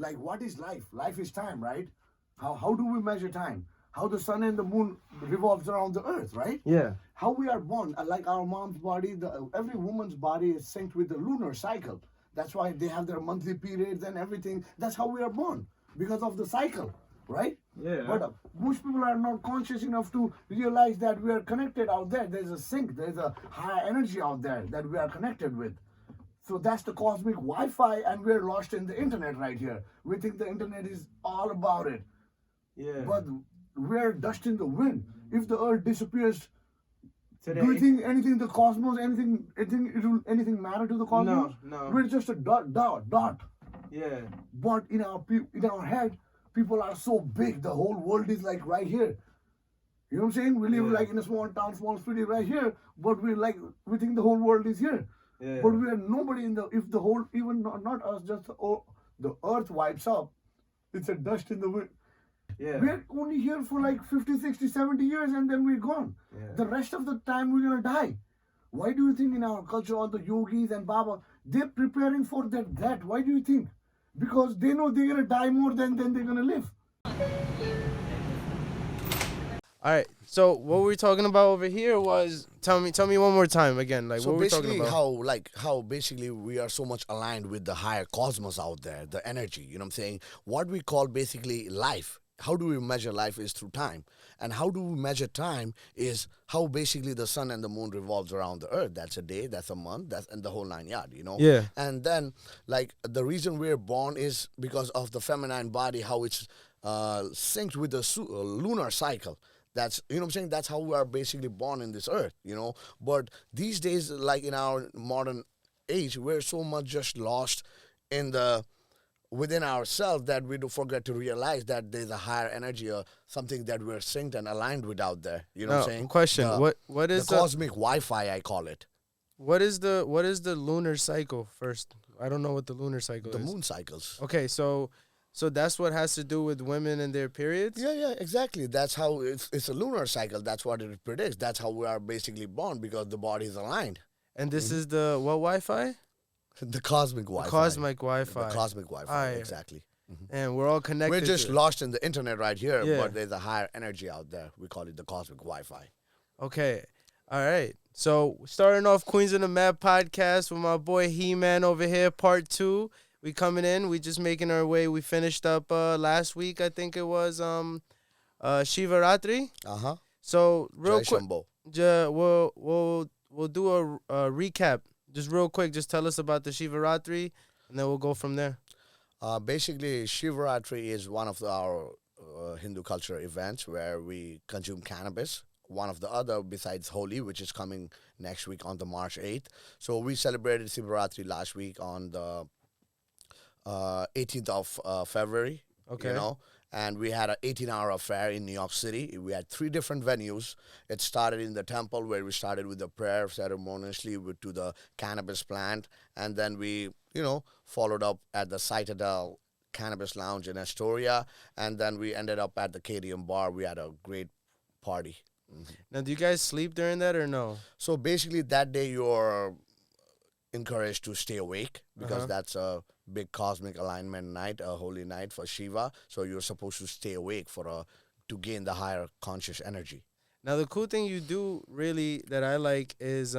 like what is life? Life is time, right? How do we measure time? How the sun and the moon revolves around the earth, right? Yeah. How we are born, like our mom's body, every woman's body is synced with the lunar cycle. That's why they have their monthly periods and everything. That's how we are born, because of the cycle, right? Yeah. But most people are not conscious enough to realize that we are connected out there. There's a sync, there's a higher energy out there that we are connected with. So that's the cosmic Wi-Fi, and we're lost in the internet right here. We think the internet is all about it, Yeah. but we're dust in the wind. If the Earth disappears, Today. do you think anything, the cosmos, anything matter to the cosmos? No. We're just a dot. Yeah. But in our head, people are so big. The whole world is like right here. You know what I'm saying? We live Yeah. like in a small town, small city right here, but we think the whole world is here. Yeah. But we are nobody in the, if the whole, even not us, just the earth wipes up, it's a dust in the wind. Yeah. We're only here for like 50, 60, 70 years, and then we're gone. Yeah. The rest of the time we're gonna die. Why do you think in our culture all the yogis and Baba, they're preparing for that? Why do you think? Because they know they're gonna die more than they're gonna live. All right. So what we're talking about over here was tell me one more time again. Like So what we're talking basically, about. how basically we are so much aligned with the higher cosmos out there, the energy. You know what I'm saying? What we call basically life. How do we measure life is through time, and how do we measure time is how basically the sun and the moon revolves around the earth. That's a day, that's a month, that's and the whole nine yard. You know. Yeah. And then like the reason we're born is because of the feminine body, how it's synced with the lunar cycle. That's, you know what I'm saying? That's how we are basically born in this earth, you know. But these days, like in our modern age, we're so much just lost in the within ourselves that we do forget to realize that there's a higher energy or something that we're synced and aligned with out there. You know what I'm saying? Question. The, What is the cosmic Wi-Fi, I call it. what is the lunar cycle first? I don't know what the lunar cycle The is. moon cycles. Okay, so that's what has to do with women and their periods? Yeah, exactly. That's how it's a lunar cycle. That's what it predicts. That's how we are basically born because the body is aligned. And this is the what Wi-Fi? The cosmic Wi-Fi. Cosmic Wi-Fi. The cosmic Wi-Fi, Alright. exactly. And we're all connected. We're just to it. lost in the internet right here, Yeah. but there's a higher energy out there. We call it the cosmic Wi-Fi. Okay. All right. So starting off Queens of the Map podcast with my boy HEMAN over here, part 2. We coming in. We just making our way. We finished up last week. I think it was Shivaratri. Uh-huh. So real Jai quick, Shambho. we'll do a recap. Just real quick. Just tell us about the Shivaratri, and then we'll go from there. Basically, Shivaratri is one of our Hindu culture events where we consume cannabis. One of the other besides Holi, which is coming next week on the March 8th. So we celebrated Shivaratri last week on the 18th of February. Okay. You know, and we had an 18-hour affair in New York City. We had 3 different venues. It started in the temple where we started with the prayer ceremoniously to the cannabis plant, and then we, you know, followed up at the Citadel Cannabis Lounge in Astoria, and then we ended up at the KDM bar. We had a great party. Now, do you guys sleep during that or no? So basically, that day you're encouraged to stay awake because Uh-huh. that's a big cosmic alignment night, a holy night for Shiva. So you're supposed to stay awake to gain the higher conscious energy. Now, the cool thing you do really that I like is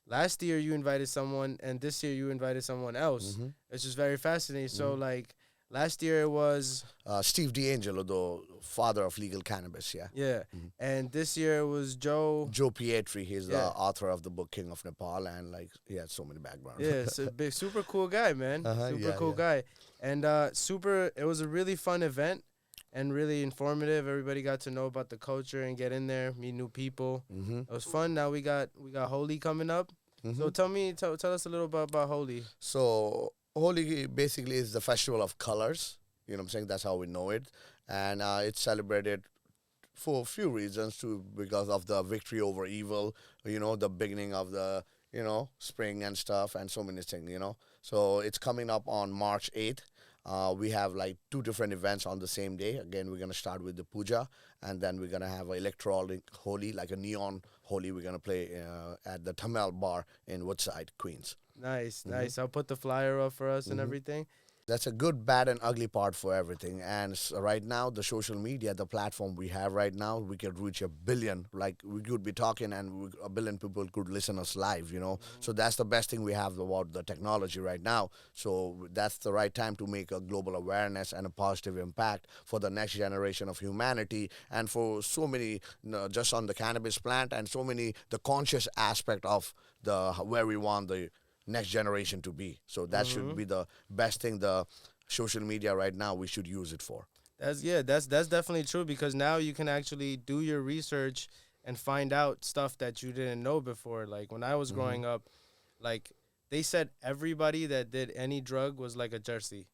last year you invited someone and this year you invited someone else. Mm-hmm. It's just very fascinating. So, like, last year it was, Steve D'Angelo, the father of legal cannabis, yeah. yeah. And this year it was Joe. Joe Pietri, he's Yeah. the author of the book King of Nepal, and like he had so many backgrounds. Yeah, it's a big, super cool guy, man. Super yeah, cool yeah. guy. And it was a really fun event and really informative. Everybody got to know about the culture and get in there, meet new people. Mm-hmm. It was fun. Now we got Holi coming up. So tell us a little bit about Holi. So Holi basically is the festival of colors. You know what I'm saying? That's how we know it. And it's celebrated for a few reasons too, because of the victory over evil, you know, the beginning of the, you know, spring and stuff and so many things, you know. So it's coming up on March 8th. We have like 2 different events on the same day. Again, we're going to start with the puja, and then we're going to have an electronic Holi, like a neon Holi. We're going to play at the Tamil bar in Woodside, Queens. Nice. I'll put the flyer up for us and everything. That's a good, bad, and ugly part for everything. And right now, the social media, the platform we have right now, we could reach a billion. Like we could be talking, and a billion people could listen us live. So that's the best thing we have about the technology right now. So that's the right time to make a global awareness and a positive impact for the next generation of humanity, and for so many, just on the cannabis plant, and so many the conscious aspect of the where we want the next generation to be. So that should be the best thing the social media right now we should use it for. That's definitely true, because now you can actually do your research and find out stuff that you didn't know before. Like when I was growing up, like they said everybody that did any drug was like a Jersey.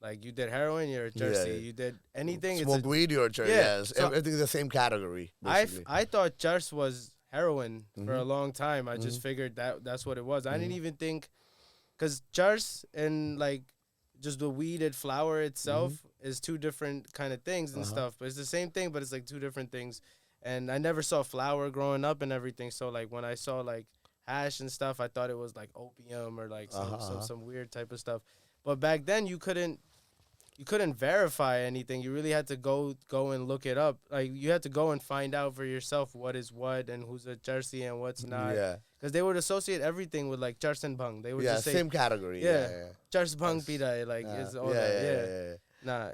Like you did heroin, you're a Jersey. Yeah. You did anything, Smoke weed, you're yeah. yes. So Everything's the same category, basically. I thought Jers was heroin for a long time. I just figured that's what it was. I didn't even think, because Jers and like just the weeded flower itself is two different kind of things and stuff. But it's the same thing, but it's like two different things. And I never saw flower growing up and everything. So like when I saw like hash and stuff, I thought it was like opium or like some weird type of stuff. But back then you couldn't verify anything. You really had to go and look it up. Like you had to go and find out for yourself what is what and who's a Jersey and what's not. Yeah. Because they would associate everything with like Jers and Bang. They would just say same category. yeah. Jers Bang Pidai, like it's all that. Yeah. Yeah. Nah,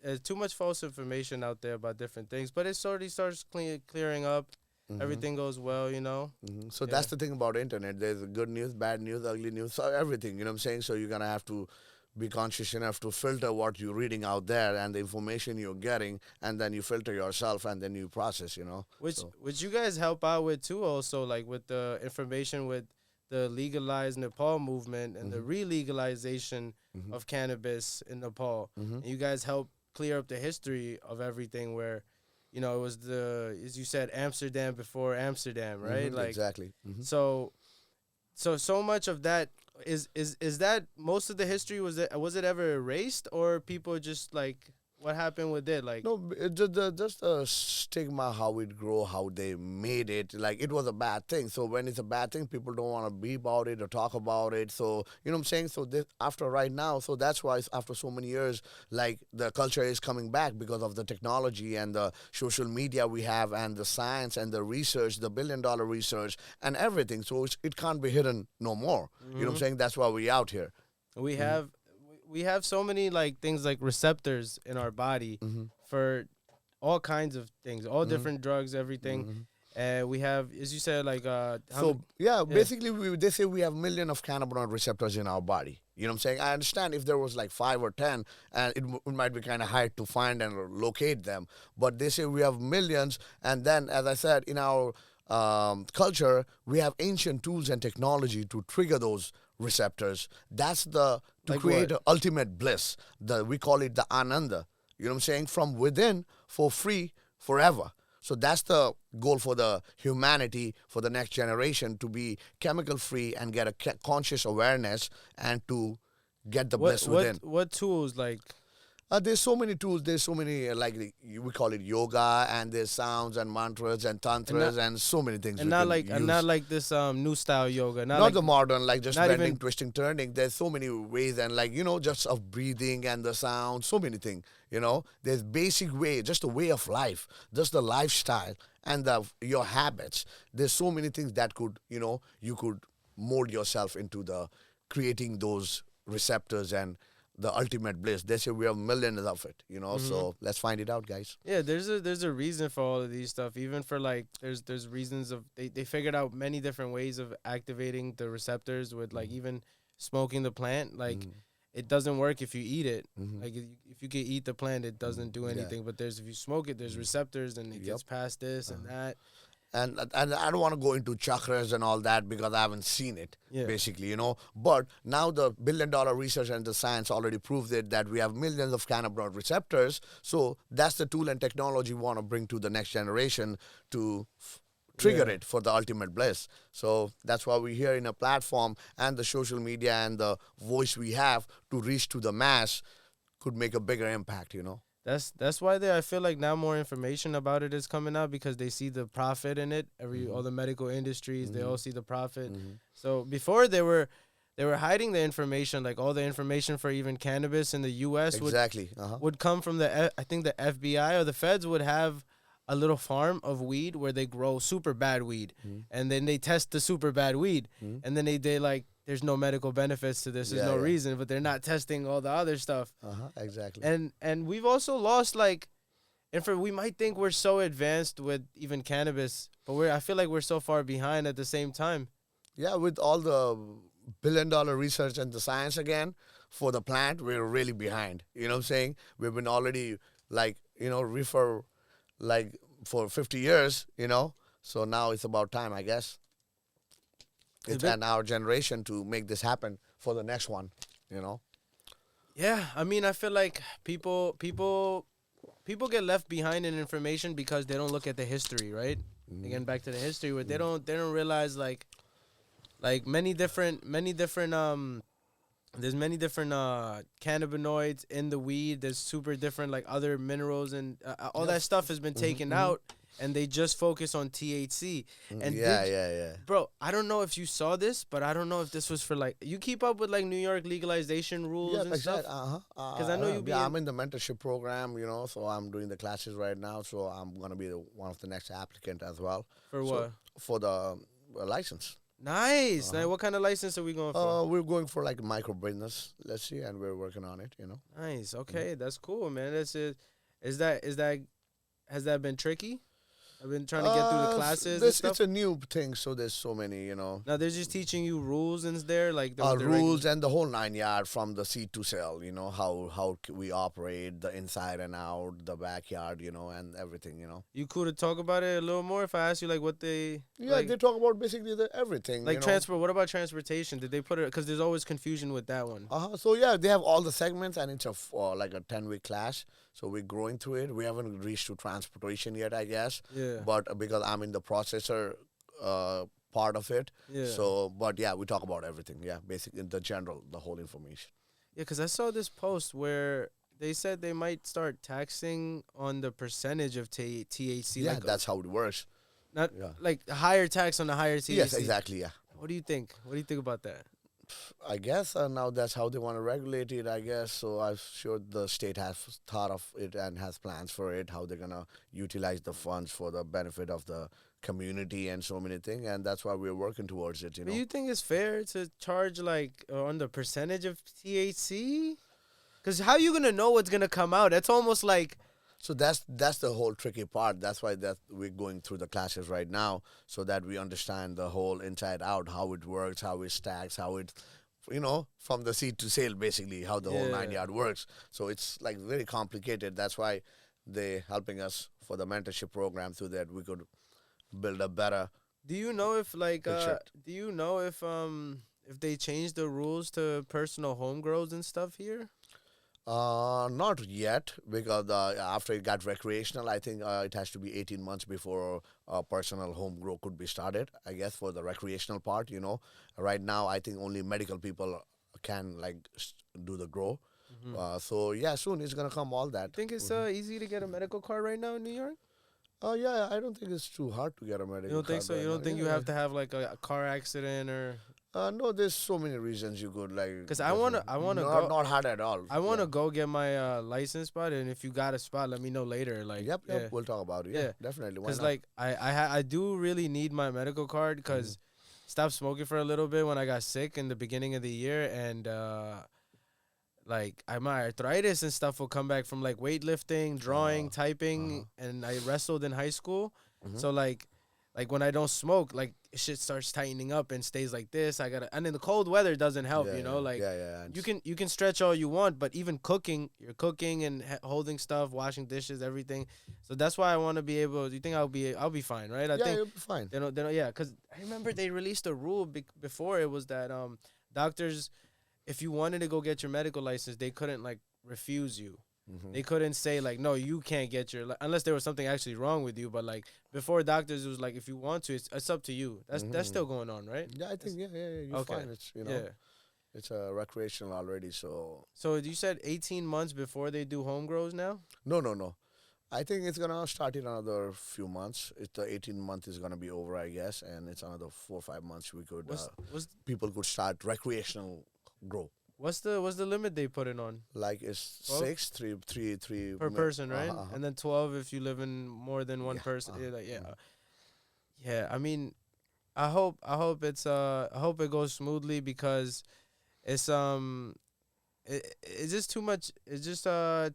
it's too much false information out there about different things. But it sort of starts clearing up. Everything goes well, So that's the thing about internet. There's good news, bad news, ugly news, so everything. You know what I'm saying? So you're gonna have to be conscious enough to filter what you're reading out there and the information you're getting, and then you filter yourself and then you process. Which you guys help out with too, also like with the information with the Legalize Nepal movement and the re-legalization of cannabis in Nepal. And you guys help clear up the history of everything, where it was as you said, Amsterdam before Amsterdam, right? Like exactly. so much of that is that most of the history, was it ever erased, or people just like, what happened with it? Like No, just the stigma, how it grew, how they made it. Like, it was a bad thing. So when it's a bad thing, people don't want to be about it or talk about it. So, you know what I'm saying? So after right now, so that's why after so many years, like, the culture is coming back because of the technology and the social media we have and the science and the research, the billion-dollar research and everything. So it can't be hidden no more. You know what I'm saying? That's why we out here. We have so many like things like receptors in our body for all kinds of things, all different drugs, everything. And we have, as you said, like basically they say we have million of cannabinoid receptors in our body. You know what I'm saying? I understand if there was like 5 or 10, and it might be kind of hard to find and locate them. But they say we have millions, and then, as I said, in our culture, we have ancient tools and technology to trigger those receptors. That's to like create the ultimate bliss. We call it the ananda. You know what I'm saying? From within, for free, forever. So that's the goal for the humanity, for the next generation, to be chemical free and get a conscious awareness and to get the bliss within. What tools like? There's so many tools. There's so many, we call it yoga, and there's sounds and mantras and tantras and so many things. And not like this new style yoga. Not like the modern, like just bending, even, twisting, turning. There's so many ways, and just of breathing and the sound, so many things. There's basic way, just a way of life, just the lifestyle and your habits. There's so many things that could, you could mold yourself into the creating those receptors and the ultimate bliss. They say we have millions of it, so let's find it out, guys. Yeah, there's a reason for all of these stuff. Even for like, there's reasons of, they figured out many different ways of activating the receptors with like even smoking the plant. Like it doesn't work if you eat it. Like if you can eat the plant, it doesn't do anything. Yeah. But if you smoke it, there's receptors and it gets past this and that. And I don't want to go into chakras and all that because I haven't seen it, basically, But now the billion-dollar research and the science already proved it, that we have millions of cannabinoid receptors. So that's the tool and technology we want to bring to the next generation to trigger it for the ultimate bliss. So that's why we're here in a platform, and the social media and the voice we have to reach to the mass could make a bigger impact, That's why I feel like now more information about it is coming out, because they see the profit in it. All the medical industries, they all see the profit. So before they were hiding the information, like all the information for even cannabis in the U.S. Exactly. would come from I think the FBI or the feds would have a little farm of weed where they grow super bad weed, and then they test the super bad weed, and then they like, there's no medical benefits to this, there's no reason, but they're not testing all the other stuff. Exactly. And we've also lost, like, we might think we're so advanced with even cannabis, but I feel like we're so far behind at the same time. Yeah, with all the billion-dollar research and the science again for the plant, we're really behind. You know what I'm saying? We've been already, like, reefer, like, for 50 years, So now it's about time, I guess. It's in our generation to make this happen for the next one, Yeah, I mean, I feel like people get left behind in information because they don't look at the history, right? Again, back to the history, where they don't realize, like many different there's many different cannabinoids in the weed. There's super different, like, other minerals, and all that stuff has been taken out, and they just focus on THC. And bro, I don't know if you saw this, but I don't know if this was for, like, you keep up with, like, New York legalization rules and stuff. Because I know you. Yeah, I'm in the mentorship program, so I'm doing the classes right now. So I'm gonna be one of the next applicant as well. For what? For the license. Nice. Now, what kind of license are we going for? We're going for, like, micro business, let's see, and we're working on it, Nice. Okay, that's cool, man. That's it. Has that been tricky? I've been trying to get through the classes and stuff. It's a new thing, so there's so many, Now they're just teaching you rules and there, like the rules and the whole 9 yard from the seed to sale. How we operate the inside and out, the backyard, and everything. You cool to talk about it a little more? If I ask you, like, what they they talk about basically everything. Like transport. What about transportation? Did they put it? Because there's always confusion with that one. So yeah, they have all the segments, and it's like a 10-week class. So we're growing through it. We haven't reached to transportation yet, I guess. Yeah. But because I'm in the processor part of it. Yeah. So, but yeah, we talk about everything. Yeah, basically in the general, the whole information. Yeah, because I saw this post where they said they might start taxing on the percentage of THC. Yeah, like, that's how it works. Not like higher tax on the higher THC. Yes, exactly. Yeah. What do you think? What do you think about that? I guess now that's how they want to regulate it, I guess. So I'm sure the state has thought of it and has plans for it, how they're going to utilize the funds for the benefit of the community and so many things. And that's why we're working towards it, Do you think it's fair to charge, like, on the percentage of THC? Because how you going to know what's going to come out? That's almost like... So that's the whole tricky part. That's why we're going through the classes right now, so that we understand the whole inside out, how it works, how it stacks, how it, from the seed to sale, basically, how the whole 9 yard works. So it's, like, very complicated. That's why they're helping us for the mentorship program, so that we could build a better. Do you know if, like, if they changed the rules to personal home grows and stuff here? Not yet, because after it got recreational, I think it has to be 18 months before personal home grow could be started, I guess, for the recreational part, Right now, I think only medical people can, like, do the grow. So, yeah, soon it's going to come all that. Think it's easy to get a medical card right now in New York? Yeah, I don't think it's too hard to get a medical card. You don't think so? You don't think you have to have, like, a car accident or... No, there's so many reasons you could, like... Because I wanna go... Not hard at all. I wanna go get my license spot, and if you got a spot, let me know later. Like, Yep, we'll talk about it. Yeah, definitely. Because, like, I do really need my medical card, because stopped smoking for a little bit when I got sick in the beginning of the year, and like, my arthritis and stuff will come back from, like, weightlifting, drawing, typing, and I wrestled in high school. So, like when I don't smoke, like, shit starts tightening up and stays like this. And then the cold weather doesn't help, like, you can stretch all you want, but even you're cooking and holding stuff, washing dishes, everything. So that's why I want to be able. Do you think I'll be fine, right? I think you'll be fine. Because I remember they released a rule before. It was that doctors, if you wanted to go get your medical license, they couldn't, like, refuse you. They couldn't say, like, no, you can't get unless there was something actually wrong with you. But, like, before doctors, it was like, if you want to, it's up to you. That's still going on, right? Yeah, I think you're fine. It's it's recreational already. So you said 18 months before they do home grows now? No. I think it's gonna start in another few months. It's the 18 month is gonna be over, I guess, and it's another 4 or 5 months we could What's people could start recreational grow. what's the limit they put it on? Like it's 12? six, three Per person, right? uh-huh. And then 12 if you live in more than one Yeah, person. uh-huh. Yeah, like, yeah. Mhm. Yeah, I mean, I hope I hope it goes smoothly because it's it's just too much. It's just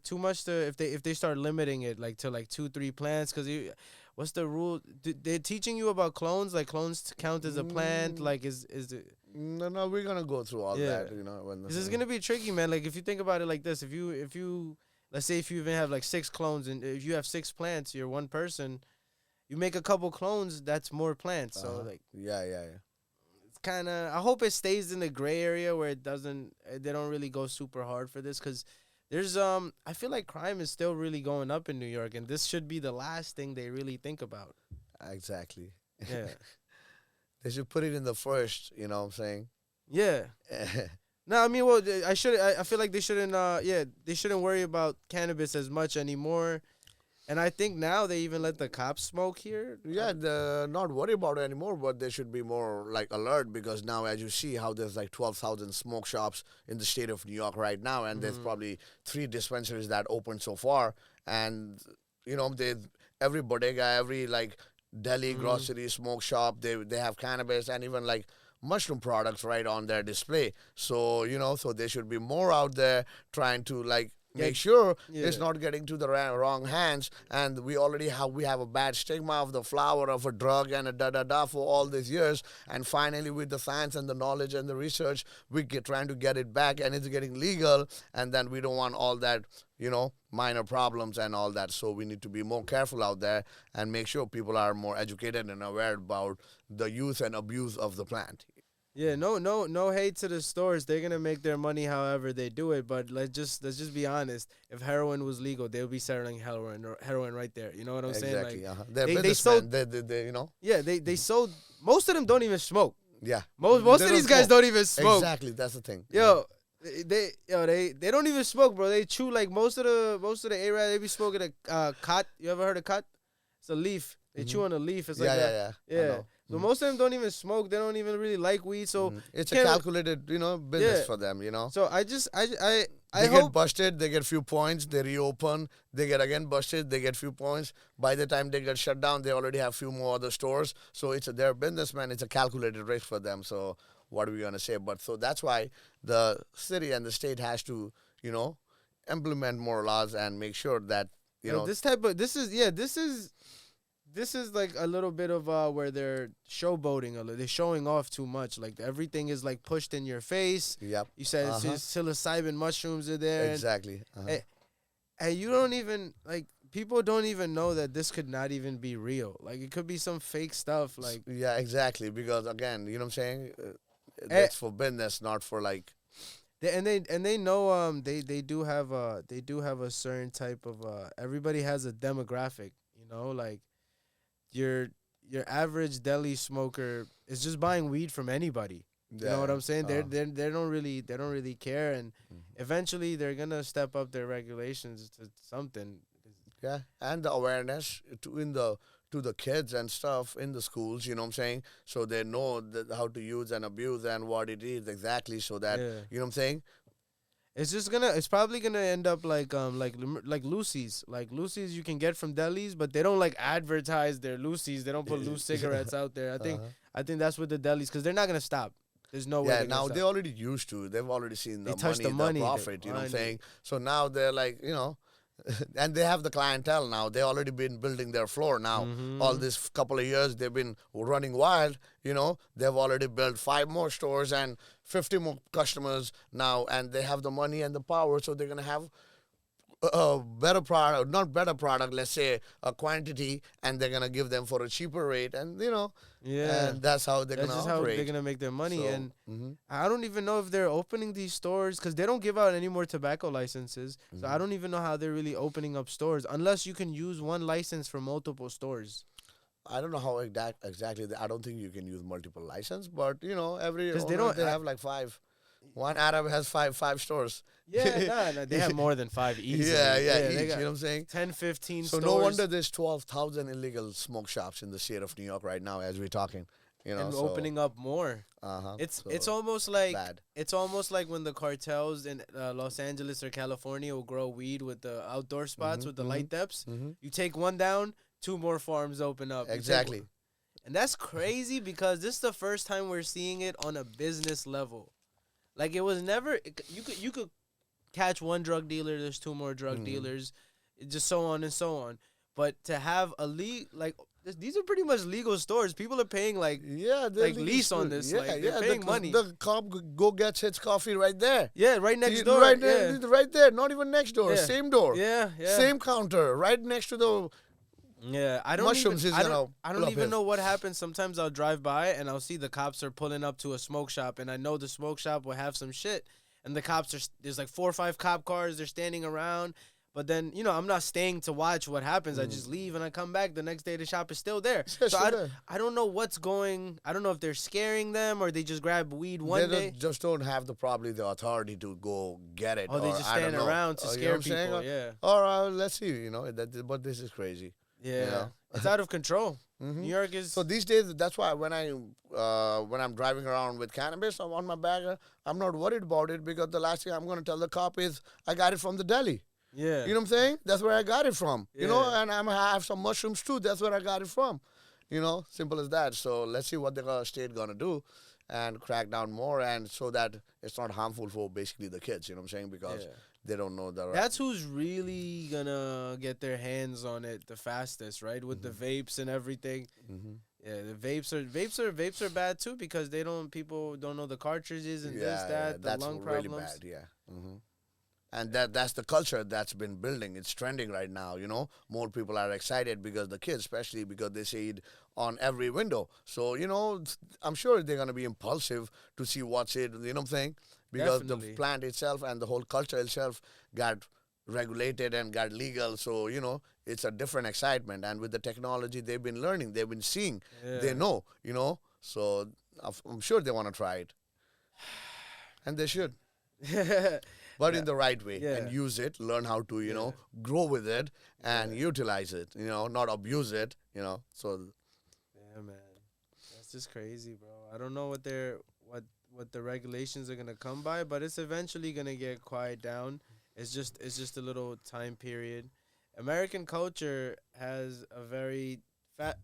too much to if they start limiting it like to like 2 3 plants because you. What's the rule? They're teaching you about clones. Like clones count as a plant. Mm, Like is it? no, we're gonna go through all Yeah. that, when This is gonna be tricky, man. Like if you think about it like this, if you let's say if you even have like 6 clones and if you have 6 plants, you're one person. You make a couple clones, that's more plants. So like yeah. it's kind of. I hope it stays in the gray area where it doesn't. They don't really go super hard for this because there's I feel like crime is still really going up in New York, and this should be the last thing they really think about. Exactly. Yeah, They should put it in the first, you know what I'm saying? yeah. No, I mean, well, I should. I feel like they shouldn't. Yeah, they shouldn't worry about cannabis as much anymore. And I think now they even let the cops smoke here. Yeah, they're not worried about it anymore, but they should be more like alert because now, as you see, how there's like 12,000 smoke shops in the state of New York right now, and there's probably 3 dispensaries that opened so far, and they every bodega, every like deli, grocery, smoke shop, they have cannabis and even like mushroom products right on their display. So so they should be more out there trying to like make sure it's Yeah. not getting to the wrong hands. And we have a bad stigma of the flower of a drug and a da for all these years. And finally, with the science and the knowledge and the research, we get trying to get it back, and it's getting legal. And then we don't want all that, minor problems and all that. So we need to be more careful out there and make sure people are more educated and aware about the use and abuse of the plant. Yeah, no hate to the stores. They're gonna make their money however they do it. But let's just be honest. If heroin was legal, they would be selling heroin right there. You know what I'm saying? Exactly. Like They're they businessmen. sold. They. Yeah, they sold. Most of them don't even smoke. Yeah. Most They of don't these guys smoke. don't even smoke. Exactly. That's the thing. Yo, they don't even smoke, bro. They chew like most of the Arab. They be smoking a cot. You ever heard of cot? It's a leaf. They chew on a leaf. It's like Yeah. I yeah. know. So most of them don't even smoke. They don't even really like weed. So It's a can't- calculated, business Yeah. for them, So I just I They get hope busted, they get few points, they reopen, they get again busted, they get few points. By the time they get shut down, they already have few more other stores. So they're businessmen, it's a calculated risk for them. So what are we gonna say? But so that's why the city and the state has to, implement more laws and make sure that, this is like a little bit of where they're showboating a little. They're showing off too much. Like everything is like pushed in your face. Yep. You said psilocybin mushrooms are there. Exactly. And you don't even like people don't even know that this could not even be real. Like it could be some fake stuff. Like Yeah, exactly. Because again, you know what I'm saying? That's for business, not for like they know they do have a certain type of everybody has a demographic. Like your average deli smoker is just buying weed from anybody. You know what I'm saying? They don't really care, and eventually they're gonna step up their regulations to something. Yeah, and the awareness to the kids and stuff in the schools, you know what I'm saying? So they know how to use and abuse and what it is exactly, so that Yeah. you know what I'm saying? It's probably gonna end up like Lucy's. Like Lucy's you can get from delis, but they don't like advertise their Lucy's. They don't put loose cigarettes out there. I think that's with the delis because they're not gonna stop. There's no way. Yeah, they're gonna now stop. they already used to. They've already seen the They touch money, the money, the profit, you know what I'm money. saying? So now they're like, and they have the clientele now. They already been building their floor now. All this couple of years they've been running wild, They've already built 5 more stores and 50 more customers now, and they have the money and the power, so they're going to have a better product, not better product, let's say a quantity, and they're going to give them for a cheaper rate, and Yeah. and that's how they're going That's to just how operate. they're gonna make their money, So, and I don't even know if they're opening these stores because they don't give out any more tobacco licenses. So I don't even know how they're really opening up stores unless you can use one license for multiple stores. I don't know how exactly. I don't think you can use multiple license, but every 'Cause they owner, don't- they I- have like 5. One Arab has five stores. Yeah, nah, they have more than 5 easily. Yeah, they each, got you know what I'm saying? 10, 15 So stores. no wonder there's 12,000 illegal smoke shops in the state of New York right now as we're talking. You know, and so opening up more. It's so almost like bad. it's almost like when the cartels in Los Angeles or California will grow weed with the outdoor spots with the light depths. You take one down, 2 more farms open up. You take Exactly. and that's crazy because this is the first time we're seeing it on a business level. Like it was never you could catch one drug dealer, there's 2 more drug dealers, just so on and so on. But to have a like these are pretty much legal stores. People are paying like Yeah, they're like lease on this. Yeah, like they're yeah. paying money. The cop go gets his coffee right there. Yeah, right next He- door. Right yeah. there, right there. Not even next door. Yeah. Same door. Yeah, yeah. Same counter. Right next to the. Yeah, I don't Mushrooms even, is I gonna don't, I pull don't up even his. know what happens. Sometimes I'll drive by and I'll see the cops are pulling up to a smoke shop, and I know the smoke shop will have some shit, and the cops are there's like 4 or 5 cop cars. They're standing around, but then I'm not staying to watch what happens. I just leave and I come back the next day. The shop is still there. Yeah, So still there. I don't know what's going. I don't know if they're scaring them or they just grab weed one day. Just don't have probably the authority to go get it. Oh, they or just I don't stand know. around to You know scare what I'm saying? people. Yeah, Or let's see. But this is crazy. yeah. know? It's out of control. New York is. So these days, that's why when I'm driving around with cannabis on my bag, I'm not worried about it because the last thing I'm gonna tell the cop is I got it from the deli. yeah. You know what I'm saying? That's where I got it from. You know, Yeah. and I have some mushrooms too. That's where I got it from. You know, simple as that. So let's see what the state gonna do, and crack down more, and so that it's not harmful for basically the kids. You know what I'm saying? Because Yeah. they don't know the. That's who's really gonna get their hands on it the fastest, right? With the vapes and everything. Yeah, the vapes are bad too because people don't know the cartridges and this, that, the that's lung really problems. bad. Yeah. And that's the culture that's been building. It's trending right now. You know, more people are excited because the kids, especially because they see it on every window. So I'm sure they're gonna be impulsive to see what's it. You know what I'm saying? Because Definitely. the plant itself and the whole culture itself got regulated and got legal. So it's a different excitement. And with the technology they've been learning, they've been seeing, they Yeah. know. So I'm sure they want to try it, and they should. But in the right way, Yeah. and use it, learn how to grow with it and utilize it, not abuse it, so Yeah, man, that's just crazy, bro. I don't know what the regulations are gonna come by, but it's eventually gonna get quiet down. It's just a little time period. American culture has a very fat.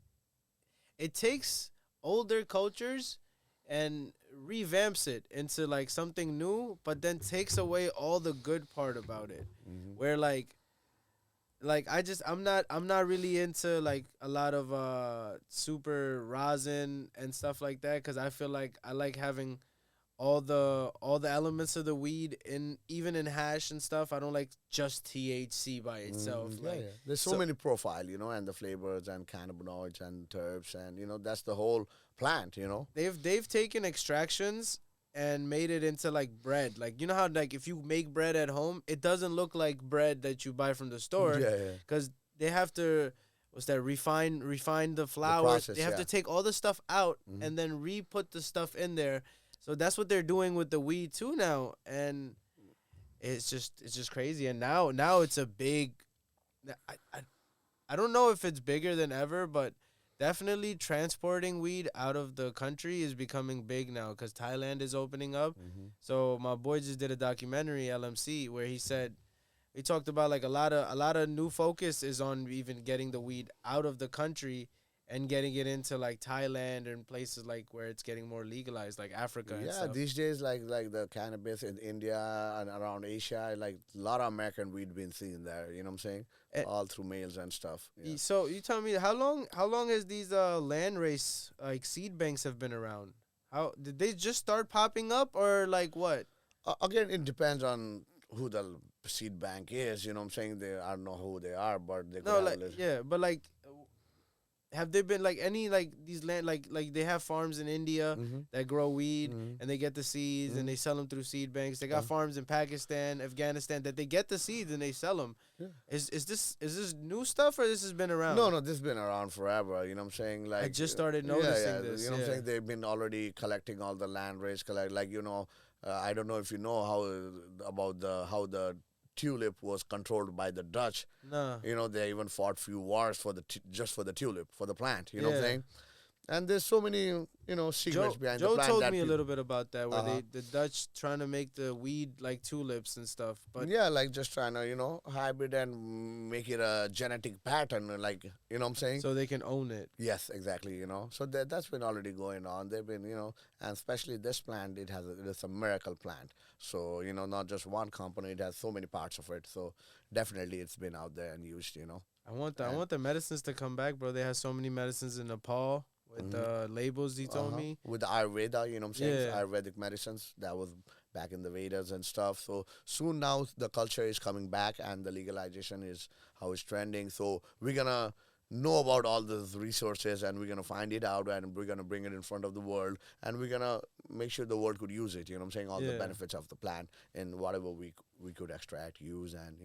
It takes older cultures and revamps it into like something new, but then takes away all the good part about it. Where like I'm not really into like a lot of super rosin and stuff like that because I feel like I like having all the elements of the weed in even in hash and stuff. I don't like just THC by itself. there's so many profile, and the flavors and cannabinoids and terps, and that's the whole plant. They've taken extractions and made it into like bread. Like you know how like if you make bread at home, it doesn't look like bread that you buy from the store. Yeah. Because they have to refine the flour. process, They have to take all the stuff out and then re-put the stuff in there. So that's what they're doing with the weed too now, and it's just crazy. And now it's a big. I don't know if it's bigger than ever, but definitely transporting weed out of the country is becoming big now because Thailand is opening up. So my boy just did a documentary, LMC, where he talked about like a lot of new focus is on even getting the weed out of the country and getting it into like Thailand and places like where it's getting more legalized, like Africa and Yeah, stuff. these days, like the cannabis in India and around Asia, like a lot of American weed been seen there. You know what I'm saying? All through mails and stuff. Yeah. So you tell me how long has these land race like seed banks have been around? How did they just start popping up or like what? Again, it depends on who the seed bank is. You know what I'm saying? I don't know who they are, but they could No, have like yeah, but like have there been like any like these land like they have farms in India that grow weed and they get the seeds and they sell them through seed banks. They got farms in Pakistan, Afghanistan that they get the seeds and they sell them. Yeah. Is this new stuff or this has been around? No, this has been around forever. You know what I'm saying? Like just started yeah, noticing this, You know what I'm yeah. saying? They've been already collecting all the land race, like I don't know if you know about how the tulip was controlled by the Dutch. Nah. They even fought few wars for just for the tulip, for the plant. You know what I'm Yeah. saying? And there's so many secrets behind the Joe plant told that me a peop- little bit about that, where Uh-huh. the Dutch trying to make the weed like tulips and stuff, but Yeah, like just trying to hybrid and make it a genetic pattern, like what I'm saying. so they can own it. Yes, exactly. So that's been already going on. They've been, and especially this plant, it's a miracle plant. So not just one company; it has so many parts of it. So definitely, it's been out there and used. I And want the medicines to come back, bro. They have so many medicines in Nepal with labels. He told me. with the Ayurveda, what I'm saying, Yeah. Ayurvedic medicines that was back in the Vedas and stuff. So soon now the culture is coming back and the legalization is how it's trending. So we're gonna know about all these resources and we're gonna find it out and we're gonna bring it in front of the world and we're gonna make sure the world could use it. What I'm saying, all the Yeah. benefits of the plant and whatever we could extract, use, and.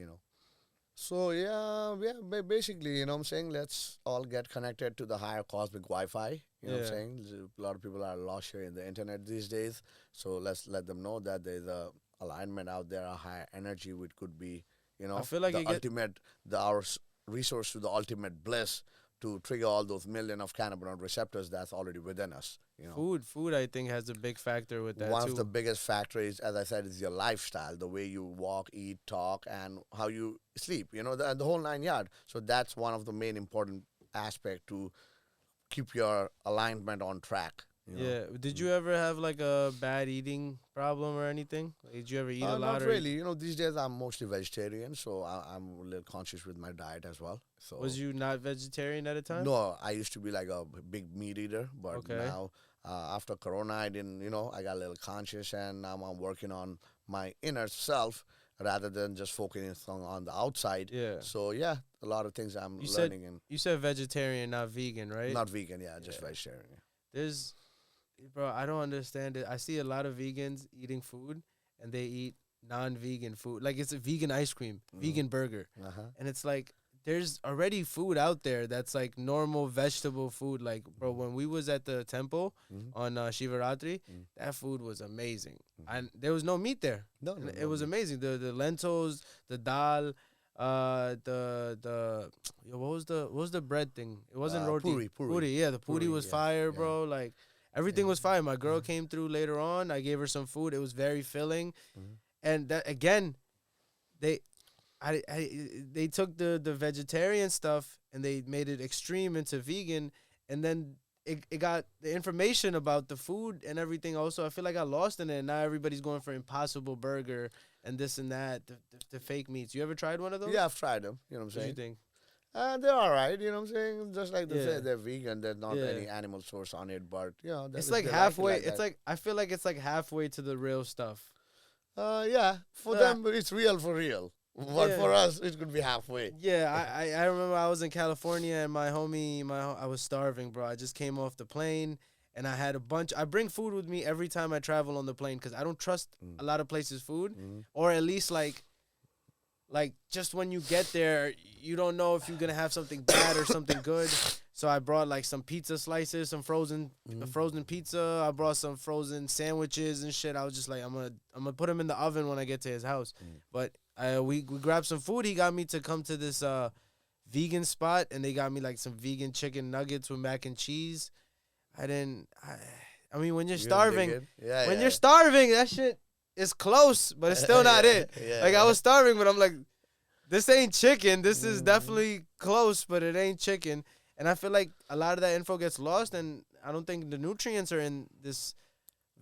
So yeah, basically, what I'm saying, let's all get connected to the higher cosmic Wi-Fi. What I'm Yeah. saying, a lot of people are lost here in the internet these days. So let's let them know that there's a alignment out there, a higher energy, which could be, I feel like the it get ultimate, resource to the ultimate bliss to trigger all those million of cannabinoid receptors that's already within us. food. I think has a big factor with that One too. of the biggest factors, as I said, is your lifestyle, the way you walk, eat, talk, and how you sleep. The whole 9 yard. So that's one of the main important aspect to keep your alignment on track. Yeah. Did you ever have like a bad eating problem or anything? Like, did you ever eat a lot Not or really. These days I'm mostly vegetarian, so I'm a little conscious with my diet as well. So was you not vegetarian at a time? no, I used to be like a big meat eater, but Okay. now after Corona, I didn't. I got a little conscious, and now I'm working on my inner self rather than just focusing on the outside. Yeah. So yeah, a lot of things I'm You said learning and you said vegetarian, not vegan, right? not vegan. Yeah, just Yeah. vegetarian. Yeah. There's, bro, I don't understand it. I see a lot of vegans eating food and they eat non-vegan food. Like it's a vegan ice cream, vegan burger. Uh-huh. And it's like there's already food out there that's like normal vegetable food. Like, bro, when we was at the temple Mhm. on Shivaratri, Mm. that food was amazing. And there was no meat there. No, And no, it was no. amazing. The lentils, the dal, the what was the bread thing? It wasn't roti. Puri. Yeah, the puri Puri, was yeah, fire, yeah. bro. Like everything was fire. My girl came through later on. I gave her some food. It was very filling. Mhm. And that again, they they took the vegetarian stuff and they made it extreme into vegan, and then it got the information about the food and everything. Also, I feel like I lost in it. Now everybody's going for Impossible Burger and this and that, the fake meats. You ever tried one of those? Yeah, I've tried them. You know what I'm What you saying? think? They're all right. You know what I'm saying? Just like they Yeah. say, they're vegan. There's not Yeah. any animal source on it, but It's like halfway. It's like I feel like it's like halfway to the real stuff. yeah, for Uh, them it's real for real. But Yeah. for us, it could be halfway. Yeah, I remember I was in California and my homie, I was starving, bro. I just came off the plane and I had a bunch. I bring food with me every time I travel on the plane because I don't trust a lot of places' food, or at least like just when you get there, you don't know if you're gonna have something bad or something good. So I brought like some pizza slices, some frozen pizza. I brought some frozen sandwiches and shit. I was just like, I'm gonna put them in the oven when I get to his house. But we grabbed some food. He got me to come to this vegan spot, and they got me like some vegan chicken nuggets with mac and cheese. I mean, when you're starving, starving, that shit is close, but it's still not it. Yeah, Like I yeah. was starving, but I'm like, this ain't chicken. This is definitely close, but it ain't chicken. And I feel like a lot of that info gets lost, and I don't think the nutrients are in this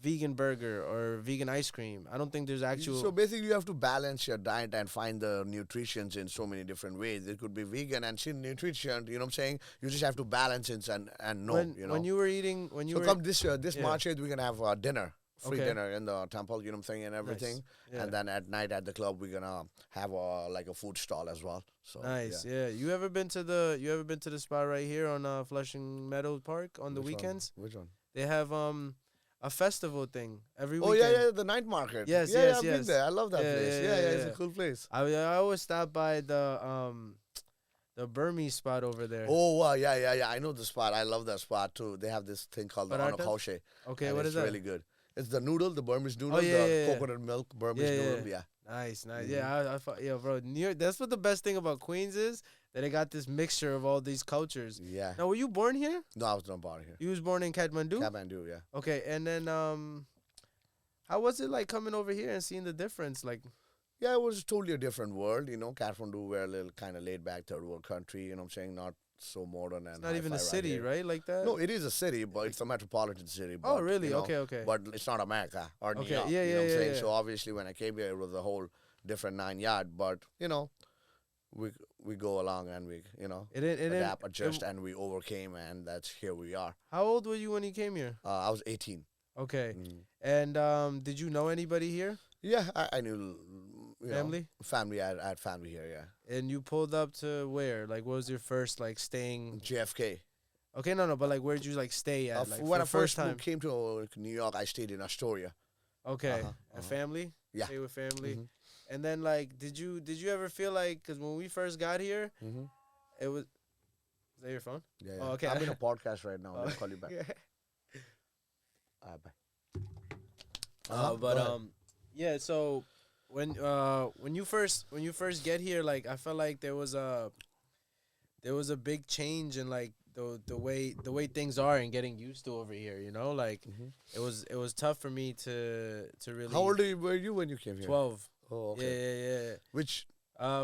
vegan burger or vegan ice cream. I don't think there's actual. So basically, you have to balance your diet and find the nutritions in so many different ways. It could be vegan and sin nutrition. You know what I'm saying? You just have to balance it and know. when you were eating, when you So were come this Yeah. March 8th, we're gonna have dinner, free Okay. dinner in the temple. You know what I'm saying, and everything. Yeah. And then at night at the club, we're gonna have like a food stall as well. So Nice, yeah. yeah. You ever been to the spot right here on Flushing Meadows Park on the Which one? weekends? Which one? They have a festival thing every Oh weekend. yeah, the night market. Yes, yeah, yes, I've been yes. there. I love that Yeah, place. yeah, Yeah, yeah, it's yeah. a cool place. I always stop by the Burmese spot over there. Oh wow, yeah. I know the spot. I love that spot too. They have this thing called the Parathas? Anokoshe. Okay, and what it's is that? really good. It's the noodle, the Burmese noodle, Oh, yeah, the yeah, yeah. coconut milk Burmese Yeah, noodle. Yeah. Nice, nice. Mhm. Yeah, I thought, yeah, bro. New York. That's what the best thing about Queens is, that it got this mixture of all these cultures. Yeah. Now, were you born here? No, I was not born here. You was born in Kathmandu. Kathmandu, yeah. Okay, and then how was it like coming over here and seeing the difference? Like, Yeah, it was totally a different world, Kathmandu, we're a little kind of laid back third world country, you know what I'm saying? Not so modern and it's not even a hi-fi city, here. right? Like that. No, it is a city, but it's a metropolitan city. But, Oh, really? Okay, okay. But it's not America or New Okay, York. yeah, you know yeah, what I'm yeah, saying? yeah. So obviously, when I came here, it was a whole different 9 yard. But we go along and we adapt, adjust, and we overcame, and that's here we are. How old were you when you came here? I was 18. Okay, Mm. and did you know anybody here? Yeah, I knew. Family? Family. I had family here. Yeah. And you pulled up to where? Like, what was your first like staying? JFK. Okay, no, but like, where'd you like stay at? Like, When for I first time. came to New York, I stayed in Astoria. Okay, Uh-huh. family. Yeah. Stay with family. Mhm. And then like, did you ever feel like, because when we first got here, Mm-hmm. it was. Is that your phone? Yeah, Oh, okay. I'm in a podcast right now. I'll Oh, call you back. yeah. Bye. But Go ahead. yeah. So when you first get here, like I felt like there was a big change in like the way things are and getting used to over here. You know, like Mhm. it was tough for me to really. How old were you when you came here? 12. Oh, okay. Yeah. Which?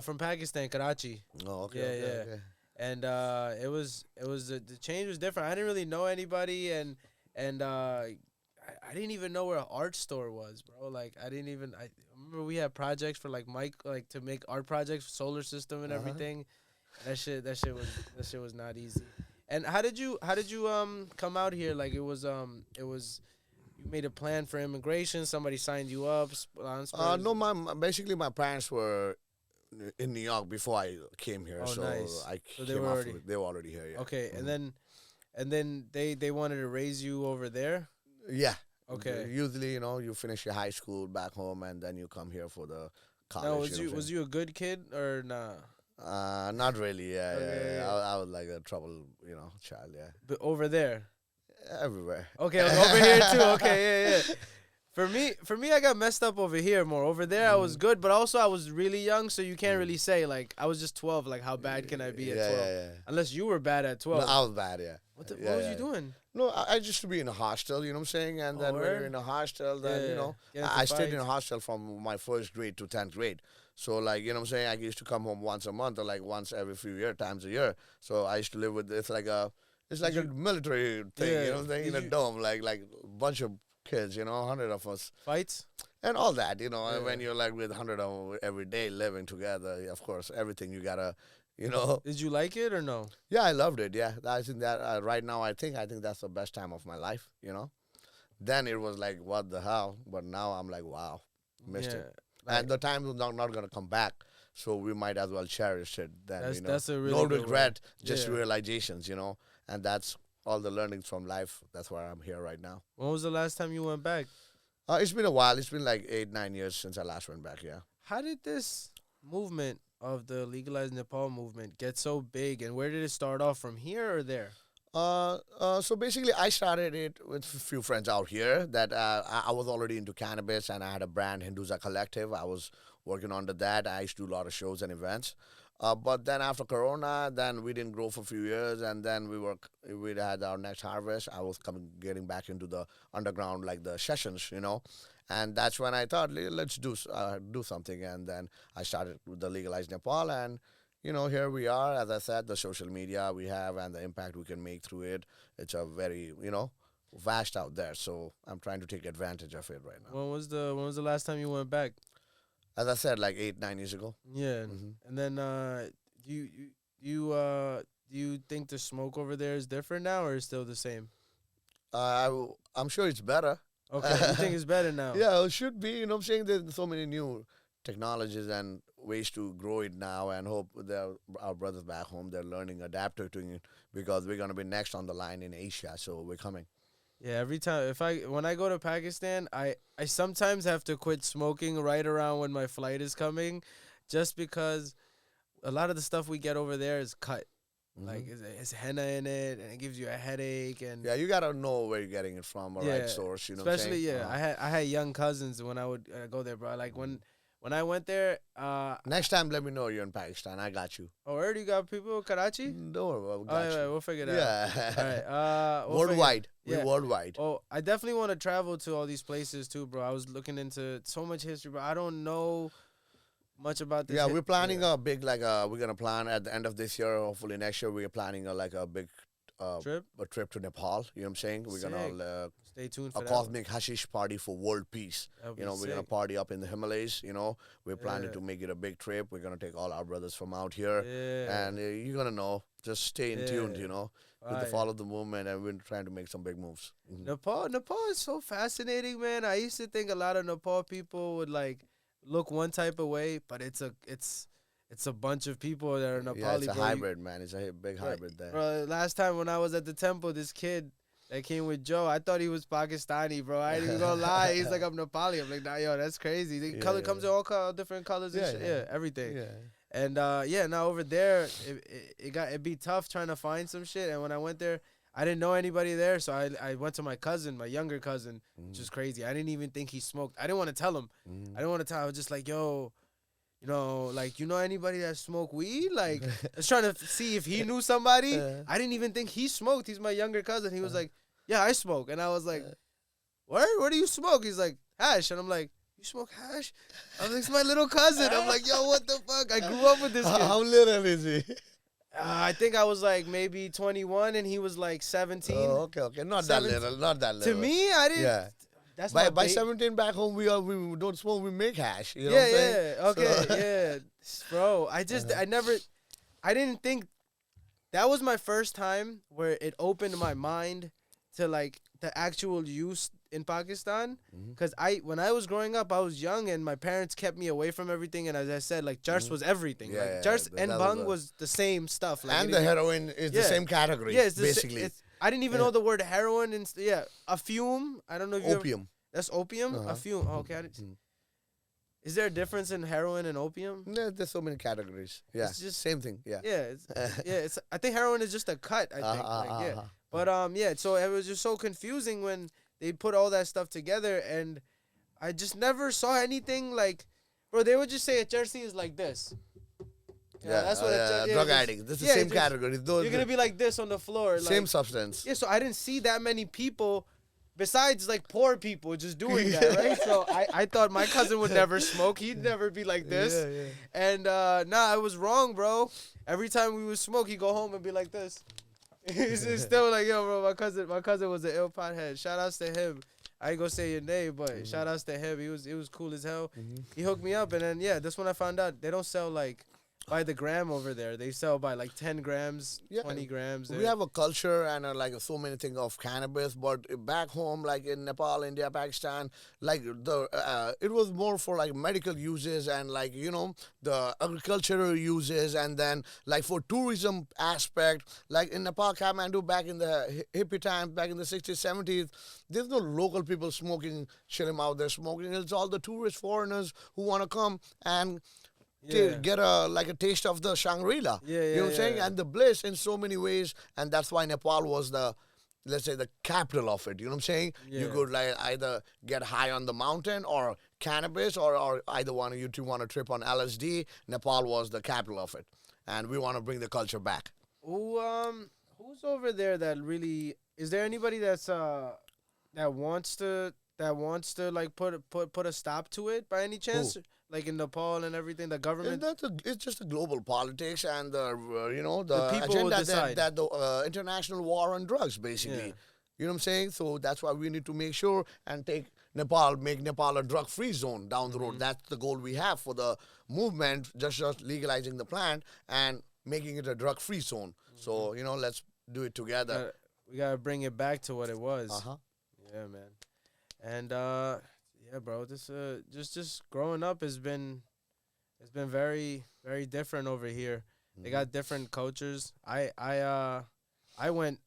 From Pakistan, Karachi. Oh, okay. Yeah, okay, yeah. okay. And it was the change was different. I didn't really know anybody, and I didn't even know where an art store was, bro. Like I remember we had projects for like to make art projects, solar system and Uh-huh. everything. That shit was not easy. And how did you come out here? Like it was you made a plan for immigration. Somebody signed you up. No, basically my parents were in New York before I came here, Oh, so nice. I So they came were after. already- They were already here. Yeah. Okay, Mhm. and then they wanted to raise you over there. Yeah. Okay. Usually, you finish your high school back home, and then you come here for the college. Now, you know what I'm was you a good kid or nah? Not really. Yeah, Okay, yeah. yeah. I was like a trouble, child. Yeah, But over there. everywhere. Okay, over here too. Okay, yeah. For me, I got messed up over here more. Over there, I was good, but also I was really young, so you can't really say like I was just 12. Like how bad can I be at 12? Yeah. Unless you were bad at No, 12. I was bad. Yeah. What Yeah, was yeah. you doing? No, I used to be in a hostel, you know what I'm saying? And Oh, then when word? you're in a hostel, then, Yeah. Get into I stayed in a fights? hostel from my first grade to 10th grade. So, like, you know what I'm saying? I used to come home once a month or, like, once every times a year. So, I used to live with, it's like a military thing, Yeah. you know what I'm saying? In Did a you- dome, like a bunch of kids, 100 of us. Fights? And all that, and Yeah. when you're, like, with 100 of them every day living together, of course, everything you gotta, Did you like it or no? Yeah, I loved it. Yeah, I think that right now, I think that's the best time of my life. Then it was like, what the hell? But now I'm like, wow, missed it. like- And the time is not gonna come back, so we might as well cherish it. Then That's a really no good regret, word. just Yeah. realizations. And that's all the learnings from life. That's why I'm here right now. When was the last time you went back? It's been a while. It's been like 8-9 years since I last went back. Yeah. How did this movement of the Legalize Nepal movement get so big, and where did it start off, from here or there? So basically, I started it with a few friends out here that I was already into cannabis, and I had a brand, Hinduza Collective. I was working under that. I used to do a lot of shows and events. But then after Corona, then we didn't grow for a few years, and then we had our next harvest. I was getting back into the underground, like the sessions, and that's when I thought, let's do something, and then I started with the Legalize Nepal, and here we are. As I said, the social media we have and the impact we can make through it. It's a very vast out there. So I'm trying to take advantage of it right now. When was the last time you went back? As I said, like 8-9 years ago. Yeah. Mhm. And then do you think the smoke over there is different now, or is still the same? I'm sure it's better. Okay, you think it's better now? Yeah, it should be. You know what I'm saying? There's so many new technologies and ways to grow it now, and hope our brothers back home, they're learning, adapting to it, because we're going to be next on the line in Asia, so we're coming. Yeah, every time when I go to Pakistan, I sometimes have to quit smoking right around when my flight is coming, just because a lot of the stuff we get over there is cut. Like it's henna in it, and it gives you a headache. And Yeah, you gotta know where you're getting it from, a right source. You know what I'm especially saying? I had young cousins when I would go there, bro. Like when I went there, Next time, let me know you're in Pakistan. I got you. oh, already you got people in Karachi? Don't worry, we Oh, got yeah, you. we'll figure that out. Yeah. All right. We'll figure- Worldwide. Yeah. We're worldwide. Oh, I definitely want to travel to all these places too, bro. I was looking into so much history, bro. I don't know much about this. Yeah, we're planning a big, we're gonna plan at the end of this year, hopefully next year, we're planning a big Trip. a trip to Nepal. You know what I'm saying? We're Sick. gonna Stay tuned a for that. cosmic hashish party for world peace. That'll You know, be we're gonna sick. party up in the Himalayas. You know, we're planning Yeah. to make it a big trip. We're gonna take all our brothers from out here, Yeah. and you're gonna know. Just stay in tuned. Yeah. You know, with the Fire. follow the movement, and we're trying to make some big moves. Mhm. Nepal is so fascinating, man. I used to think a lot of Nepal people would like look one type of way, but it's a bunch of people that are Nepali. Yeah, it's a bro. hybrid, man. It's a big Bro, hybrid there. Bro, last time when I was at the temple, this kid that came with Joe, I thought he was Pakistani, bro. I ain't even gonna lie. He's like, I'm Nepali. I'm like, nah, yo, that's crazy. The color Yeah. comes in all different colors and Yeah, shit. yeah. Yeah, everything. Yeah. And now over there, it'd be tough trying to find some shit. And when I went there, I didn't know anybody there, so I went to my cousin, my younger cousin, which is crazy. I didn't even think he smoked. I didn't want to tell him. I didn't want to tell. I was just like, yo, anybody that smoke weed? Like, I was trying to see if he knew somebody. I didn't even think he smoked. He's my younger cousin. He was like, yeah, I smoke. And I was like, what do you smoke? He's like, hash. And I'm like, you smoke hash? I was like, it's my little cousin. I'm like, yo, what the fuck? I grew up with this kid. How little is he? I think I was like maybe 21 and he was like 17. Oh, okay. Not that 17. little. Not that little. To me, I didn't. Yeah. That's By my 17 back home, we don't smoke. We make hash. You know yeah, what I'm saying? yeah. Okay, So- yeah. Bro, I didn't think that was my first time where it opened my mind to like the actual use in Pakistan. Because when I was growing up, I was young and my parents kept me away from everything. And as I said, like jars was everything. Yeah, like yeah, jars that and was bang the- was the same stuff. Like, And the heroin is the Yeah. same category. yeah, it's basically. I didn't even know the word heroin and a fume. I don't know if you Opium. that's opium. Uh-huh. A fume. Oh, okay. Is there a difference in heroin and opium? There's so many categories. Yeah. It's just- same thing. Yeah. Yeah, it's. I think heroin is just a cut. I think. Like, yeah. But so it was just so confusing when they put all that stuff together, and I just never saw anything like, bro. They would just say a jersey is like this. Yeah, that's what drug addict. This is the same category. You're gonna be like this on the floor. same Like, substance. yeah, so I didn't see that many people. Besides, like, poor people just doing that, right? So I thought my cousin would never smoke. He'd never be like this. Yeah. And, I was wrong, bro. Every time we would smoke, he'd go home and be like this. He's still like, yo, bro, my cousin was an ill pothead. Shout outs to him. I ain't gonna say your name, but shout outs to him. He was cool as hell. He hooked me up, and then, that's when I found out they don't sell, like, by the gram over there. They sell by, like, 10 grams, Yeah. 20 grams. We have a culture and so many things of cannabis, but back home, like in Nepal, India, Pakistan, like it was more for like medical uses and like the agricultural uses, and then like for tourism aspect, like in Nepal, Kathmandu, back in the hippie times, back in the 60s, 70s, there's no local people smoking, chilling out there smoking. It's all the tourist foreigners who want to come and get a taste of the Shangri-La. You know what I'm saying? And the bliss in so many ways. And that's why Nepal was the capital of it. You know what I'm saying? You could like either get high on the mountain or cannabis, or either one of you two want to trip on LSD. Nepal was the capital of it. And we want to bring the culture back. Who's over there that really, is there anybody that's that wants to like put a stop to it by any chance? Like in Nepal and everything, the government. It's just the global politics and the The people agenda decide. that the international war on drugs, basically. Yeah. You know what I'm saying? So that's why we need to make sure and make Nepal a drug-free zone down the road. That's the goal we have for the movement, just legalizing the plant and making it a drug-free zone. So, let's do it together. We gotta bring it back to what it was. Uh-huh. Yeah, man. And yeah, bro. This just growing up it's been very, very different over here. They got different cultures. I went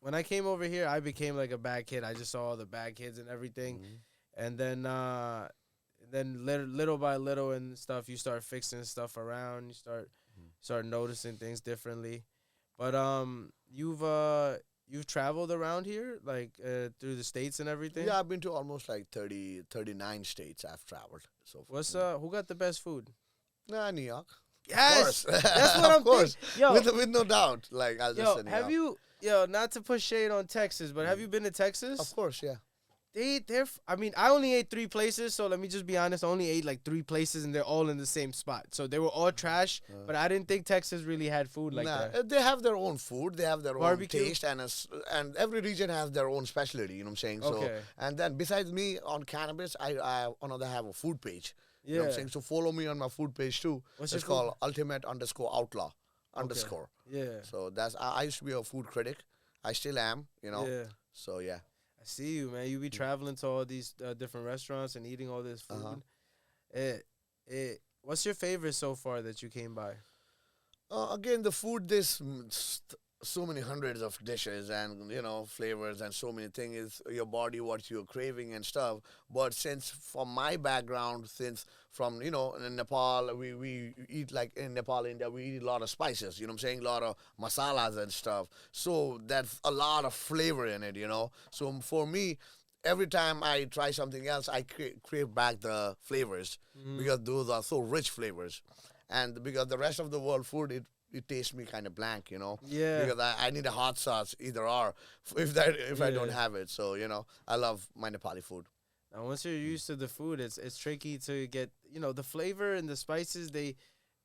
when I came over here. I became like a bad kid. I just saw all the bad kids and everything, and then little by little and stuff, you start fixing stuff around. You start noticing things differently. But you've traveled around here like through the states and everything. Yeah, I've been to almost like 30, 39 states I've traveled. So What's who got the best food? New York. Yes, Of course. that's what Of I'm course. thinking. Yo, With no doubt. Like I'll just yo, say New have York. you yo not to push shade on Texas, but have you been to Texas? Of course, yeah. I mean, I only ate 3 places, so let me just be honest. I only ate like 3 places, and they're all in the same spot. So they were all trash, but I didn't think Texas really had food like Nah, that. they have their own food. They have their Barbecue? own taste, and every region has their own specialty. You know what I'm saying? So, Okay. and then besides me on cannabis, I another have a food page. You know what I'm Yeah. saying? So follow me on my food page too. What's It's your food? called ultimate_outlaw underscore. Yeah. So I used to be a food critic. I still am. You know. Yeah. So yeah. I see you, man. You be traveling to all these different restaurants and eating all this food. What's your favorite so far that you came by? Again, the food, there's so many hundreds of dishes and, flavors and so many things. Your body, what you're craving and stuff. But since from my background, since from, in Nepal, we eat like in Nepal, India, we eat a lot of spices, you know what I'm saying? A lot of masalas and stuff. So that's a lot of flavor in it, So for me, every time I try something else, I crave back the flavors because those are so rich flavors. And because the rest of the world food, it tastes me kind of blank, Yeah. Because I need a hot sauce, either or, if I don't have it. So, I love my Nepali food. Now, once you're used to the food, it's tricky to get, the flavor and the spices. They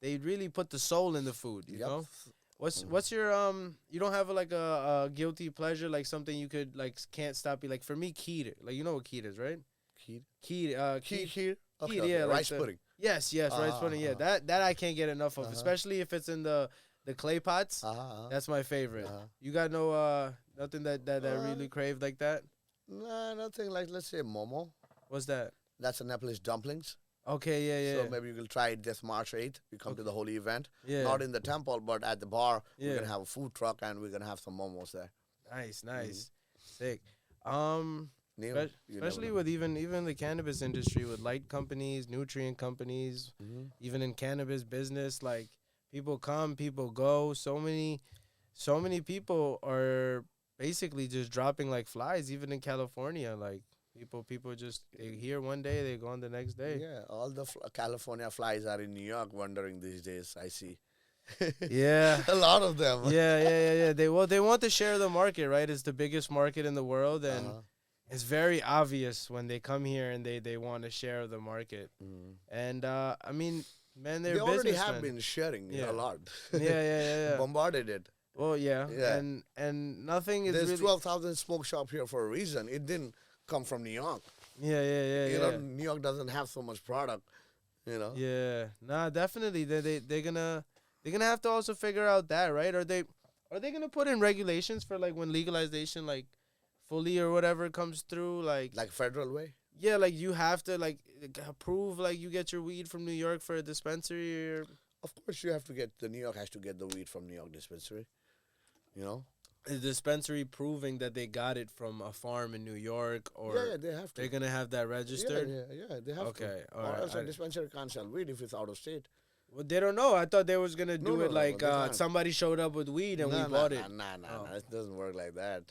really put the soul in the food, you Yep. know? What's your you don't have like a guilty pleasure, like something you could like can't stop you, like for me kheer, like you know what kheer is, right? Kheer? Kheer Kheer? Okay, kheer, okay. yeah, like Rice pudding. Yes, rice pudding, yeah. That I can't get enough of, especially if it's in the clay pots. That's my favorite. You got no nothing that really craved like that? Nah, nothing like, let's say, momo. What's that? That's a Nepalese dumplings. Okay, yeah. So maybe we'll try it this March 8th. We come to the holy event. Yeah. Not in the temple, but at the bar. Yeah. We're going to have a food truck and we're going to have some momos there. Nice. Sick. You never Especially know. with even the cannabis industry, with light companies, nutrient companies, even in cannabis business, like people come, people go. So many people are basically just dropping like flies, even in California. Like people just they here one day, they gone the next day. Yeah, all the California flies are in New York wandering these days, I see. Yeah. A lot of them. Yeah. They want to share the market, right? It's the biggest market in the world, and it's very obvious when they come here and they want to share the market. And I mean, man, they're They already businessmen. have been sharing Yeah. a lot. Yeah. Bombarded it. Well, yeah. Yeah. And nothing is There's really 12,000 smoke shop here for a reason. It didn't come from New York. Yeah. New York doesn't have so much product. Yeah. Nah, definitely. They're gonna have to also figure out that, right? Are they gonna put in regulations for like when legalization like fully or whatever comes through, like Federal way. yeah, like you have to like prove like you get your weed from New York for a dispensary, or Of course, New York has to get the weed from New York dispensary. a dispensary proving that they got it from a farm in New York, or Yeah, they have to. they're gonna have that registered. Yeah, they have to. Okay, all Or right. else a dispensary can't sell weed if it's out of state. Well, they don't know. I thought they was gonna do No, it no, like they can't. somebody showed up with weed and we bought it. Nah. Oh. It doesn't work like that.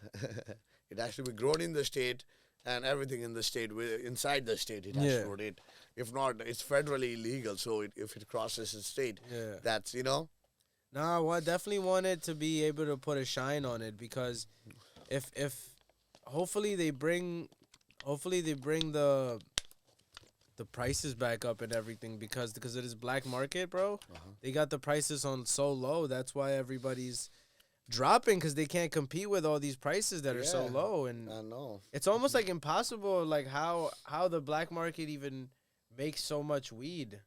It has to be grown in the state, and everything in the state, inside the state, it has Yeah. to rotate. If not, it's federally illegal. So if it crosses the state, Yeah. that's Nah, well, I definitely wanted to be able to put a shine on it, because if hopefully they bring the prices back up and everything, because it is black market, bro. They got the prices on so low. That's why everybody's dropping, because they can't compete with all these prices that are so Yeah. low, and I know. it's almost like impossible, like how the black market even makes so much weed.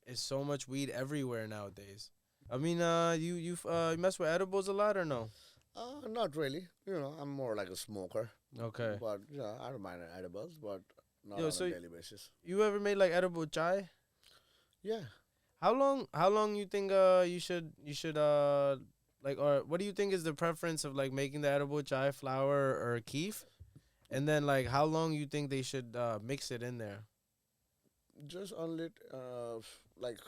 It's so much weed everywhere nowadays. I mean, you mess with edibles a lot or no? Not really. I'm more like a smoker. Okay. But I don't mind edibles, but not Yo, on so a daily basis. You ever made like edible chai? Yeah. How long you think you should like, or what do you think is the preference of like making the edible chai flower or keef? And then like how long you think they should mix it in there? Just only like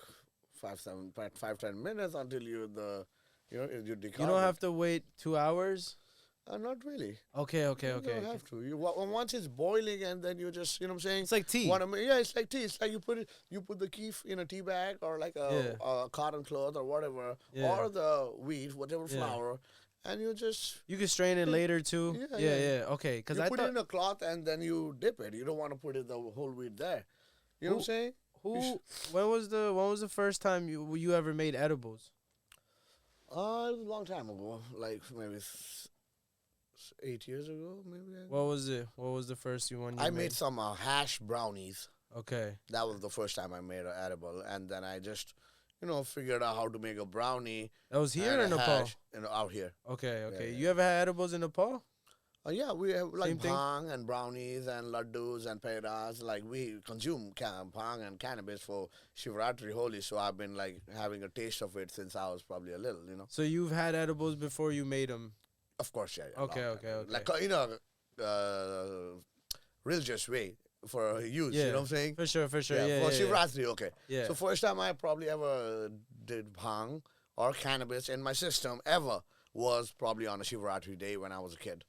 5-10 minutes until You decarbonate. You don't have to wait 2 hours. Not really. Okay. You don't have to. Once it's boiling, and then you just, what I'm saying. It's like tea. Yeah, it's like tea. It's like you put the keef in a tea bag or like a cotton cloth or whatever, or the wheat, whatever flour, and you just. You can strain it later too. Yeah. Okay, because You I put thought it in a cloth and then you dip it. You don't want to put it the whole wheat there. You know what I'm saying? when was the first time you ever made edibles? It was a long time ago, like maybe 8 years ago, maybe. What was it? What was the first one you I made? made some hash brownies. Okay. That was the first time I made an edible, and then I just, figured out how to make a brownie. That was here and or a Nepal? hash, out here. Okay. Yeah. You ever had edibles in Nepal? Yeah, we have Same like thing? bhang and brownies and laddus and pedas. Like we consume bhang and cannabis for Shivratri Holi, so I've been like having a taste of it since I was probably a little, So you've had edibles before you made them? Of course, yeah. Okay. Like, religious way for use, Yeah. you know what I'm saying? For sure. For Yeah. Shivratri, okay. Yeah. So first time I probably ever did bhang or cannabis in my system ever was probably on a Shivratri day when I was a kid.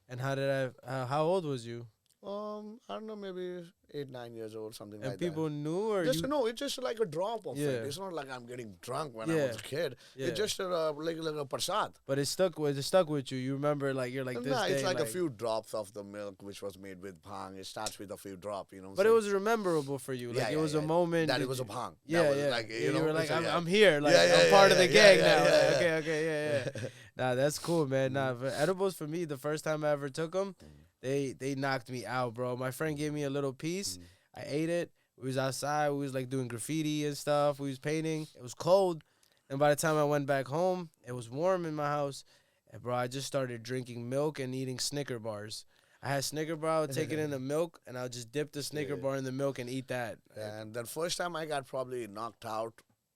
And how old was you? I don't know, maybe 8, 9 years old, something And like people that. knew or Just you? no, it's just like a drop of Yeah. it. It's not like I'm getting drunk when I was a kid. Yeah. It's just like a prasad. But it stuck with you. You remember you're like this Nah, day. it's like a few drops of the milk which was made with bhang. It starts with a few drops, you know. What But it I'm was rememberable for you. Like Yeah, it was yeah. a moment that it was a bhang. Yeah, That was yeah. Like, you were like, so, yeah. I'm here. Like Yeah, I'm yeah, part of yeah, the yeah, gang yeah, now. yeah, Like, okay, yeah. Nah, that's cool, man. Nah, but edibles for me, the first time I ever took them, they knocked me out, bro. My friend gave me a little piece. I ate it. We was outside. We was like doing graffiti and stuff. We was painting. It was cold. And by the time I went back home, it was warm in my house. And bro, I just started drinking milk and eating Snicker bars. I had Snicker bar, I would take it in the milk, and I'll just dip the Snicker bar in the milk and eat that. And the first time I got probably knocked out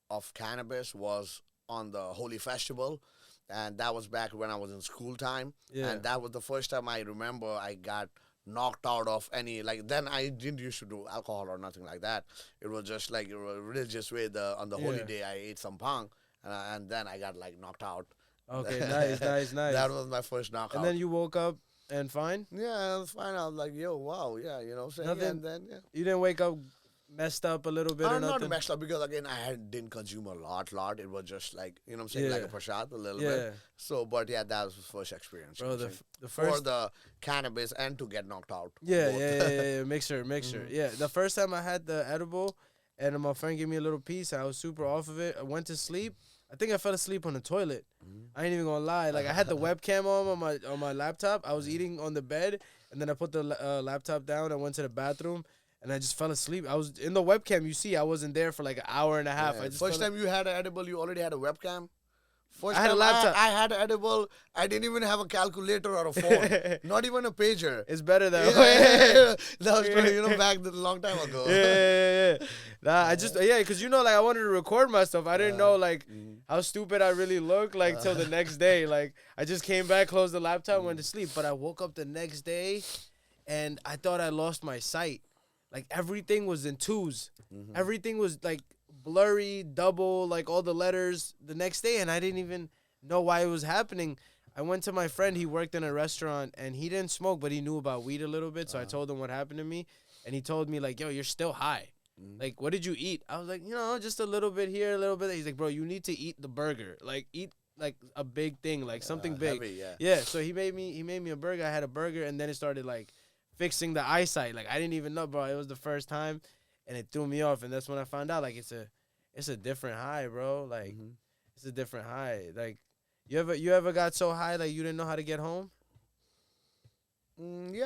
of cannabis was on the Holy Festival. And that was back when I was in school time. Yeah. And that was the first time I remember I got knocked out of any, like, then I didn't used to do alcohol or nothing like that. It was just like a religious way. On the holy day, I ate some bhang, and then I got like knocked out. Okay, nice. That was my first knockout. And then you woke up and fine? Yeah, it was fine. I was like, yo, wow, yeah, you know what I'm saying? Nothing- And then, yeah. You didn't wake up messed up a little bit or I'm not nothing? messed up because again didn't consume a lot. It was just like, you know what I'm saying, like a prasad a little bit. So, but yeah, that was the first experience. Bro, you know what I'm the saying? first for the cannabis and to get knocked out. Yeah, both. yeah. Make sure. Yeah, the first time I had the edible, and my friend gave me a little piece, I was super off of it. I went to sleep. I think I fell asleep on the toilet. I ain't even gonna lie. Like I had the webcam on my laptop. I was eating on the bed, and then I put the laptop down. I went to the bathroom, and I just fell asleep. I was in the webcam. You see, I wasn't there for like an hour and a half. Yeah. I just First time you had an edible, you already had a webcam. First I had a time laptop. I had an edible. I didn't even have a calculator or a phone. Not even a pager. It's better that Yeah, way. that was back a long time ago. Yeah. Nah, because like I wanted to record myself. I didn't know like how stupid I really looked like till the next day. Like I just came back, closed the laptop, went to sleep. But I woke up the next day, and I thought I lost my sight. Like everything was in twos. Everything was like blurry, double, like all the letters the next day, and I didn't even know why it was happening. I went to my friend, he worked in a restaurant, and he didn't smoke, but he knew about weed a little bit, so I told him what happened to me, and he told me, like, yo, you're still high. Like, what did you eat? I was like, just a little bit here, a little bit there. He's like, bro, you need to eat the burger. Like, eat, like, a big thing, like, something big. Heavy, yeah. Yeah, so he made me a burger. I had a burger, and then it started, like, fixing the eyesight. Like, I didn't even know, bro. It was the first time, and it threw me off, and that's when I found out, like, it's a different high, bro. Like, it's a different high. Like, you ever got so high like you didn't know how to get home? Yeah.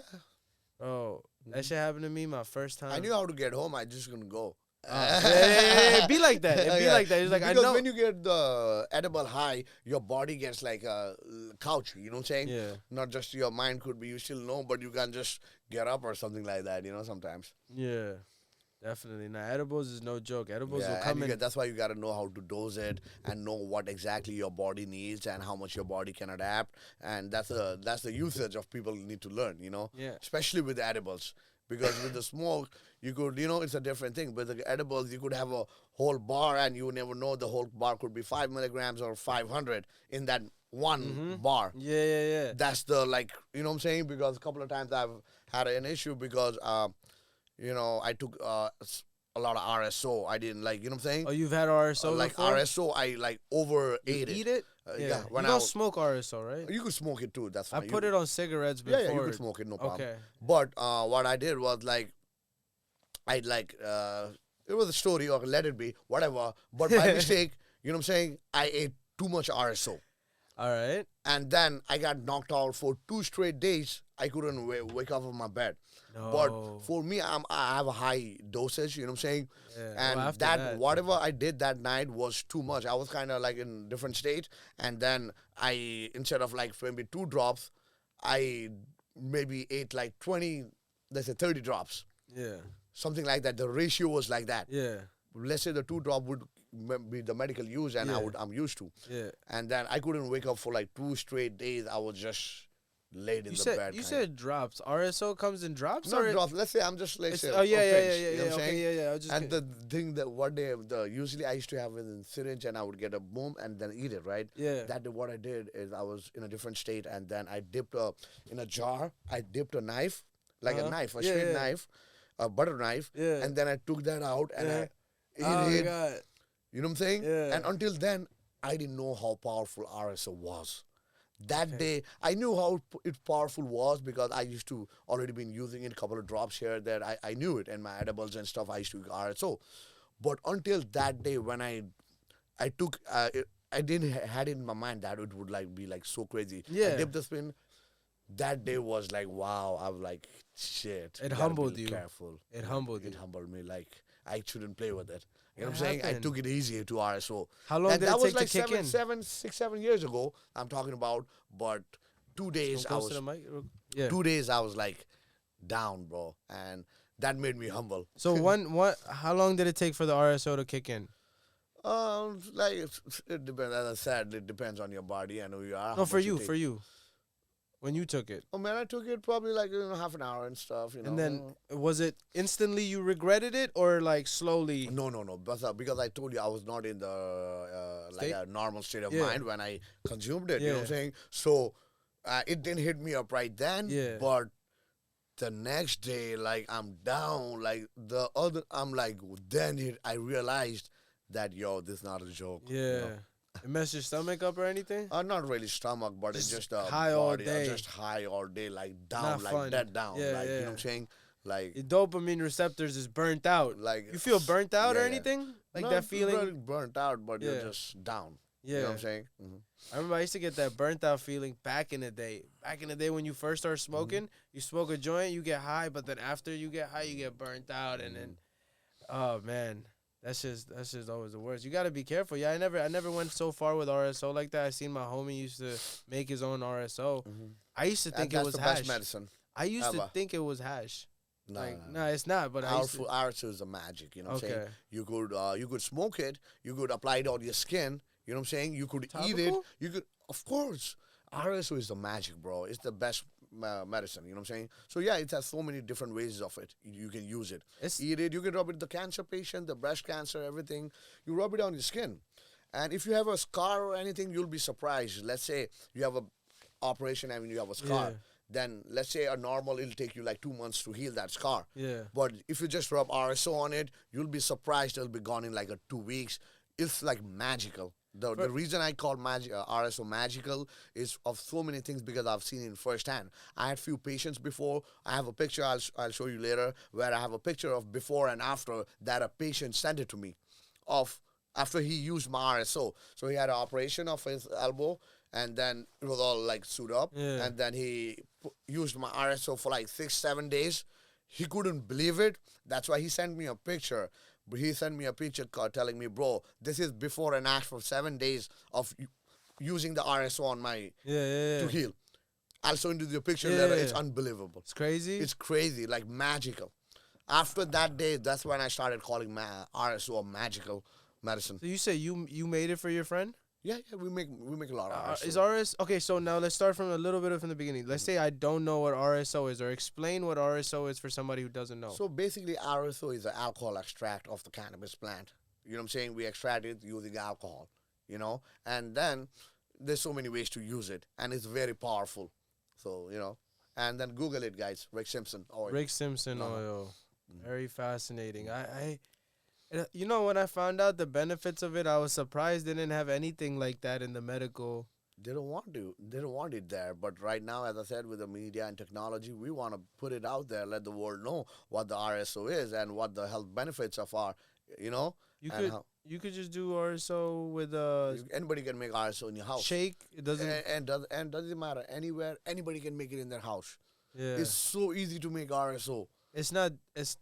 Bro, that shit happened to me my first time. I knew how to get home. I just couldn't go. It be like that. It be like that. It's like, because I know. when you get the edible high, your body gets like a couch. You know what I'm saying? Yeah. Not just your mind could be, you still know, but you can just get up or something like that, sometimes. Yeah. Definitely. Now, edibles is no joke. Edibles will Yeah, come and in. that's why you got to know how to dose it and know what exactly your body needs and how much your body can adapt. And that's the usage of people need to learn, Yeah. especially with edibles. because with the smoke, you could, it's a different thing. With the edibles, you could have a whole bar, and you would never know the whole bar could be 5 milligrams or 500 in that one bar. Yeah. That's the, like, you know what I'm saying? Because a couple of times I've had an issue because, I took a lot of RSO. I didn't, like, you know what I'm saying? Oh, you've had RSO Like before? RSO, I like overate You it. eat it? Yeah, You don't smoke RSO, right? you could smoke it too. That's I fine. put it on cigarettes before. Yeah, you could smoke it, no problem. Okay. But what I did was like, I like it was a story or let it be whatever. But by mistake, you know what I'm saying? I ate too much RSO, All right. and then I got knocked out for 2 straight days. I couldn't wake up from my bed. No. But for me, I have a high dosage. You know what I'm saying? Yeah, And well, after that whatever I did that night was too much. I was kind of like in different state, and then I, instead of like maybe 2 drops, I maybe ate like 20, let's say 30 drops, Yeah. something like that. The ratio was like that. Yeah. Let's say the 2 drop would be the medical use, and Yeah. I'm used to. Yeah. And then I couldn't wake up for like 2 straight days. I was just laid in You the said bed. you kinda. said drops. RSO comes in drops, Not or drops. Let's say I'm just like It's, say, oh yeah, a yeah, pinch, yeah, you know yeah, what I'm okay, saying? yeah. I was just And the thing that one day, usually I used to have it in syringe, and I would get a boom and then eat it, right? Yeah. That day, what I did is I was in a different state, and then I dipped in a jar. I dipped a knife, like a knife, a Yeah, straight yeah. knife, a butter knife, Yeah. and then I took that out and Yeah. I Oh ate my it. god. You know what I'm saying? Yeah. And until then, I didn't know how powerful RSO was. That day, I knew how it powerful was because I used to already been using it, a couple of drops here, that I knew it, and my edibles and stuff, I used to use RSO. But until that day when I took, I didn't had it in my mind that it would like be like so crazy. Yeah. I dipped the spin. That day was like, wow. I was like, shit. It you gotta be humbled you. Careful. It humbled It you. humbled me. Like, I shouldn't play with it. You know What what I'm saying? I happened? took it easy to RSO. How long And did that it was take like to kick in? 7 years ago. I'm talking about, but 2 days I Close was to the mic? Yeah. 2 days I was like down, bro, and that made me humble. So how long did it take for the RSO to kick in? Like it depends. As I said, it depends on your body and who you are. No, for you. When you took it. Oh man, I took it probably like half an hour and stuff. You know. And then was it instantly you regretted it or like slowly? No. But, because I told you I was not in the like State? a normal state of Yeah. mind when I consumed it. You know what I'm Yeah. saying? So it didn't hit me up right then. Yeah. But the next day, like I'm down. Like I'm like I realized that this is not a joke. Yeah. You know? It messed your stomach up or anything? Not really stomach, but it's just high all body, day. just high all day, like down, Not like fun. dead down, Yeah, like you know yeah. what I'm saying, like Your dopamine receptors is burnt out. like You feel burnt out or yeah. anything? Like Not that feeling? really burnt out, but Yeah. you're just down. Yeah. You know what I'm saying? I remember I used to get that burnt out feeling back in the day. Back in the day when you first start smoking, you smoke a joint, you get high, but then after you get high, you get burnt out, and then, oh man, that's just always the worst. You got to be careful. Yeah, I never went so far with RSO like that. I seen my homie used to make his own RSO. I used to think And it that's was the hash. best medicine. I used to ever. think it was hash. No, Like, no. no, it's not. But I used to. Ours is a magic. You know what I'm saying? Okay. You could smoke it. You could apply it on your skin. You know what I'm saying? You could eat it. Topical? You could, of course. RSO is the magic, bro. It's the best medicine. You know what I'm saying? So yeah, it has so many different ways of it. You can use it. It's- Eat it. You can rub it. The cancer patient, the breast cancer, everything. You rub it on your skin, and if you have a scar or anything, you'll be surprised. Let's say you have a operation and you have a scar. Yeah. Then let's say a normal, it'll take you like 2 months to heal that scar. Yeah. But if you just rub RSO on it, you'll be surprised it'll be gone in like 2 weeks. It's like magical. The reason I call RSO magical is of so many things because I've seen it firsthand. I had few patients before. I have a picture I'll show you later where I have a picture of before and after that a patient sent it to me of after he used my RSO. So he had an operation of his elbow and then it was all like sewed up. Yeah. And then he used my RSO for like 6-7 days. He couldn't believe it. That's why he sent me a picture. But he sent me a picture telling me, bro, this is before and after 7 days of using the RSO on my Yeah. to heal. I'll show you the picture Yeah, later. yeah. It's unbelievable. It's crazy. It's crazy, like magical. After that day, that's when I started calling RSO a magical medicine. So you say you made it for your friend? Yeah, we make a lot of RSO. Is RS okay? So now let's start from a little bit from the beginning. Let's say I don't know what RSO is, or explain what RSO is for somebody who doesn't know. So basically, RSO is an alcohol extract of the cannabis plant. You know what I'm saying? We extract it using alcohol, you know, and then there's so many ways to use it, and it's very powerful. So, you know, and then Google it, guys. Rick Simpson oil. Rick Simpson Uh-huh. oil, very fascinating. You know, when I found out the benefits of it, I was surprised they didn't have anything like that in the medical. They don't want to. They don't want it there. But right now, as I said, with the media and technology, we want to put it out there, let the world know what the RSO is and what the health benefits of our, you know. You and could how, you could just do RSO with a anybody can make RSO in your house. shake. It doesn't. And doesn't matter anywhere. Anybody can make it in their house. Yeah, It's so easy to make RSO. it's not. It's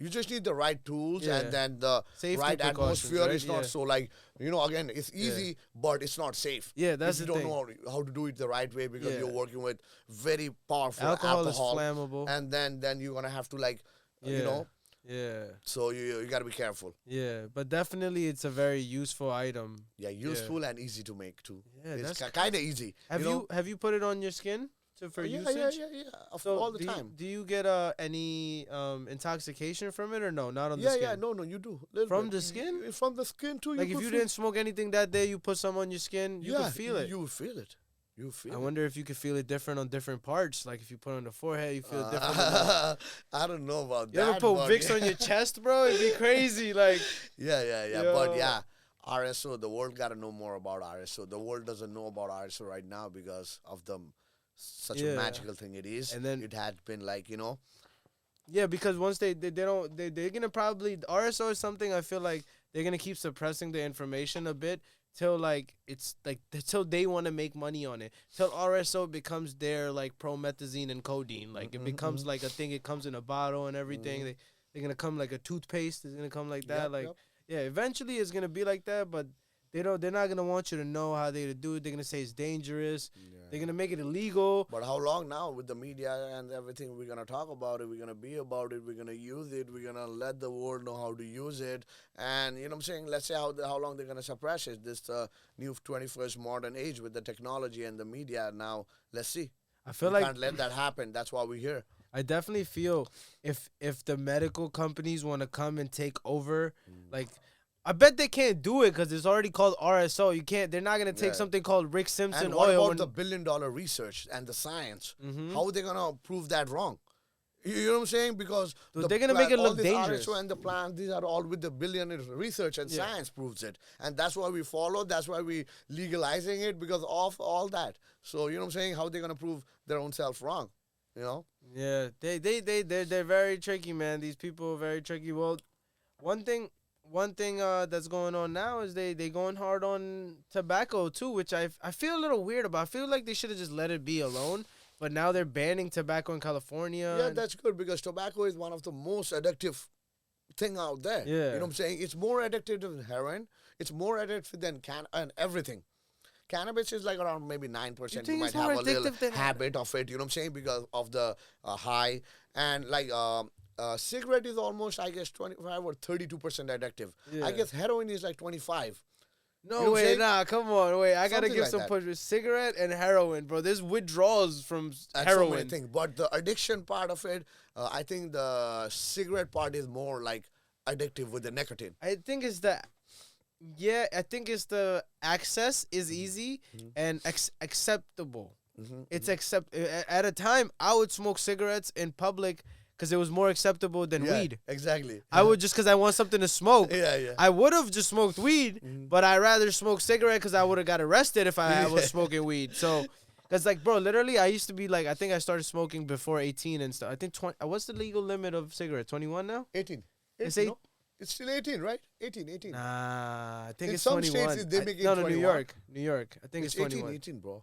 You just need the right tools Yeah. and then the Safety right precautions, atmosphere. right? It's not Yeah. so like, you know, again, it's easy, but it's not safe. Yeah, that's if the you thing. don't know how to do it the right way because Yeah. you're working with very powerful alcohol is flammable. and then you're gonna have to like, Yeah. you know, Yeah, so you gotta be careful. yeah, but definitely it's a very useful item. Yeah, useful and easy to make too. Yeah, It's that's kind of easy. Have know? have you put it on your skin for yeah, usage? yeah, of So all the do you- time. do you get any intoxication from it or no? Not on the Yeah, skin. yeah, no, you do. Little From bit. the skin? From the skin too. Like you if could you feel- didn't smoke anything that day, you put some on your skin, you could feel it. You will feel it. You feel I it. wonder if you could feel it different on different parts. Like if you put it on the forehead, you feel it different. than the- I don't know about You that. ever put but Vicks yeah. on your chest, bro? It'd be crazy. Like Yeah. Yo. But yeah, RSO, the world got to know more about RSO. The world doesn't know about RSO right now because of the such Yeah. a magical thing it is. And then- it had been like, you know, yeah, because once they're gonna probably RSO is something I feel like they're gonna keep suppressing the information a bit till like it's like till they want to make money on it, till RSO becomes their like promethazine and codeine, like it becomes like a thing. It comes in a bottle and everything. They're gonna come like a toothpaste. It's gonna come like that. Yep, like yep. yeah, eventually it's gonna be like that, but they're not gonna want you to know how they to do it. They're gonna say it's dangerous. They're gonna make it illegal. But how long now with the media and everything? We're gonna talk about it. We're gonna be about it. We're gonna use it. We're gonna let the world know how to use it. And you know what I'm saying? Let's say how long they're gonna suppress it. This new 21st modern age with the technology and the media. Now let's see. I feel We like can't let that happen. That's why we're here. I definitely feel if the medical companies want to come and take over, like I bet they can't do it because it's already called RSO. You can't. They're not gonna take Yeah. something called Rick Simpson And what oil. about when- the billion-dollar research and the science? Mhm. How are they gonna prove that wrong? You know what I'm saying? Because Dude, they're gonna make it all look this dangerous. RSO and the plans, these are all with the billion in research and Yeah. science proves it, and that's why we follow. That's why we legalizing it because of all that. So you know what I'm saying? How they gonna prove their own self wrong? You know? Yeah, they're very tricky, man. These people are very tricky. Well, one thing that's going on now is they going hard on tobacco too, which I feel a little weird about. I feel like they should have just let it be alone. But now they're banning tobacco in California. Yeah, that's good because tobacco is one of the most addictive thing out there. Yeah. You know what I'm saying? It's more addictive than heroin. It's more addictive than and everything. Cannabis is like around maybe 9%. You think might it's more have a little addictive than habit of it, you know what I'm saying? Because of the high. And like cigarette is almost, I guess, 25 or 32% addictive. Yeah. I guess heroin is like 25. No You know what I'm way, saying? nah, come on, wait. I gotta Something give like some that. push. Cigarette and heroin, bro. There's withdrawals from And so many heroin. things. But the addiction part of it, I think the cigarette part is more like addictive with the nicotine. I think it's the access is easy and acceptable. It's at a time I would smoke cigarettes in public because it was more acceptable than Yeah, weed. exactly. I would just because I want something to smoke. Yeah. I would have just smoked weed, but I rather smoke cigarette because I would have got arrested if I was smoking weed. So, cause like, bro, literally, I used to be like, I think I started smoking before 18 and stuff. I think 20. What's the legal limit of cigarette? 21 now? 18. It's 18, no? It's still 18, right? 18. Nah, I think In it's some 21. states, they make it no, New 21. York. I think it's 21. 18, bro.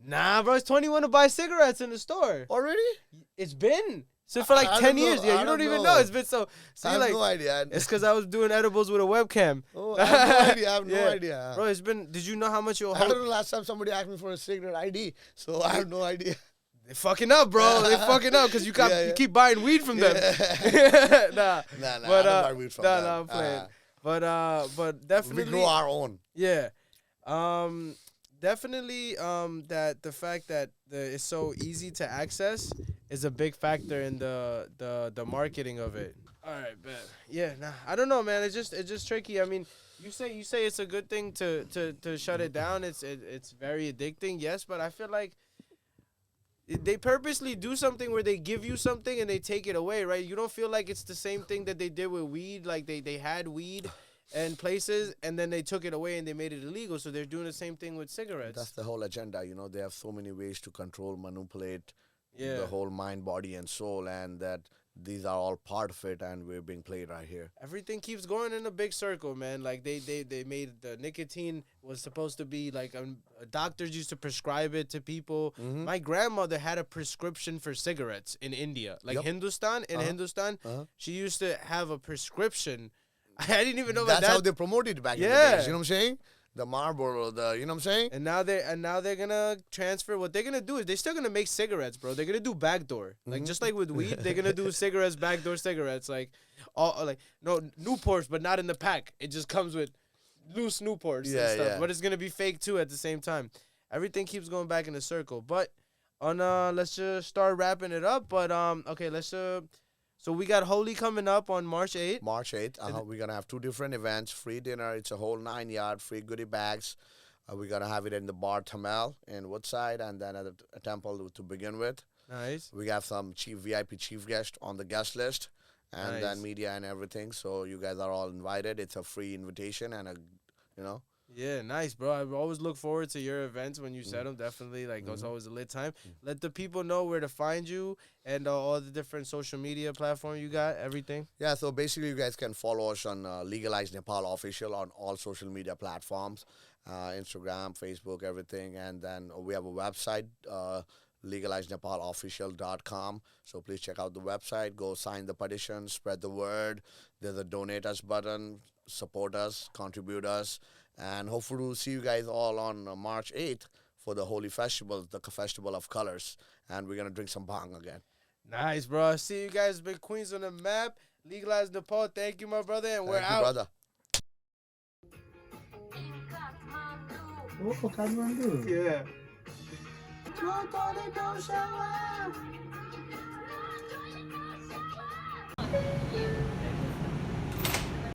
Nah, bro, it's 21 to buy cigarettes in the store. Already? It's been so for like I 10 don't know. years. Yeah, I you don't don't even know. know. It's been so. See, I have like, no idea. it's because I was doing edibles with a webcam. Oh, I have no idea. I have no Yeah. idea. Bro, it's been. Did you know how much you'll I hold? don't know last time somebody asked me for a cigarette ID, so I have no idea. They fucking up, bro. They fucking up because you Yeah. keep buying weed from them. nah, Nah, but I don't buy weed from them. I'm playing. But We definitely, grow our own. yeah. Definitely that the fact that it's so easy to access is a big factor in the marketing of it. All right, bet. Yeah, nah, I don't know, man. It's just tricky. I mean, you say it's a good thing to shut it down. It's very addicting, yes, but I feel like they purposely do something where they give you something and they take it away, right? You don't feel like it's the same thing that they did with weed. Like they had weed and places and then they took it away and they made it illegal. So they're doing the same thing with cigarettes. That's the whole agenda. You know, they have so many ways to control, manipulate Yeah. the whole mind, body, and soul, and that these are all part of it, and we're being played right here. Everything keeps going in a big circle, man. Like they made the nicotine was supposed to be like doctors used to prescribe it to people. My grandmother had a prescription for cigarettes in India, like Yep. Hindustan. In Hindustan, Uh-huh. she used to have a prescription. I didn't even know That's about how that. they promoted back in the Yeah. days. You know what I'm saying? The Marlboro, you know what I'm saying? And now they're gonna transfer. What they're gonna do is they're still gonna make cigarettes, bro. They're gonna do backdoor, like just like with weed. They're gonna do cigarettes, backdoor cigarettes, like all like no Newports, but not in the pack. It just comes with loose Newports and Yeah, stuff. yeah. But it's gonna be fake too at the same time. Everything keeps going back in a circle. But on let's just start wrapping it up. But okay, let's so we got Holi coming up on March 8th. March 8th, we're going to have two different events, free dinner, it's a whole 9 yard, free goodie bags. We're going to have it in the bar Tamel in Woodside and then at a temple to begin with. Nice. We have some VIP chief guest on the guest list and Nice. then media and everything. So you guys are all invited. It's a free invitation and you know. Yeah, nice, bro. I always look forward to your events when you set them. Definitely, like, it's always a lit time. Let the people know where to find you and all the different social media platforms you got, everything. Yeah, so basically you guys can follow us on Legalize Nepal Official on all social media platforms, Instagram, Facebook, everything. And then we have a website, legalizenepalofficial.com. So please check out the website, go sign the petition, spread the word. There's a donate us button, support us, contribute us. And hopefully we'll see you guys all on March 8th for the Holy Festival, the Festival of Colors. And we're going to drink some bhang again. Nice, bro. See you guys. Big Queens on the map. Legalize Nepal. Thank you, my brother. And we're Thank you, out. brother. Oh, Kathmandu. Yeah.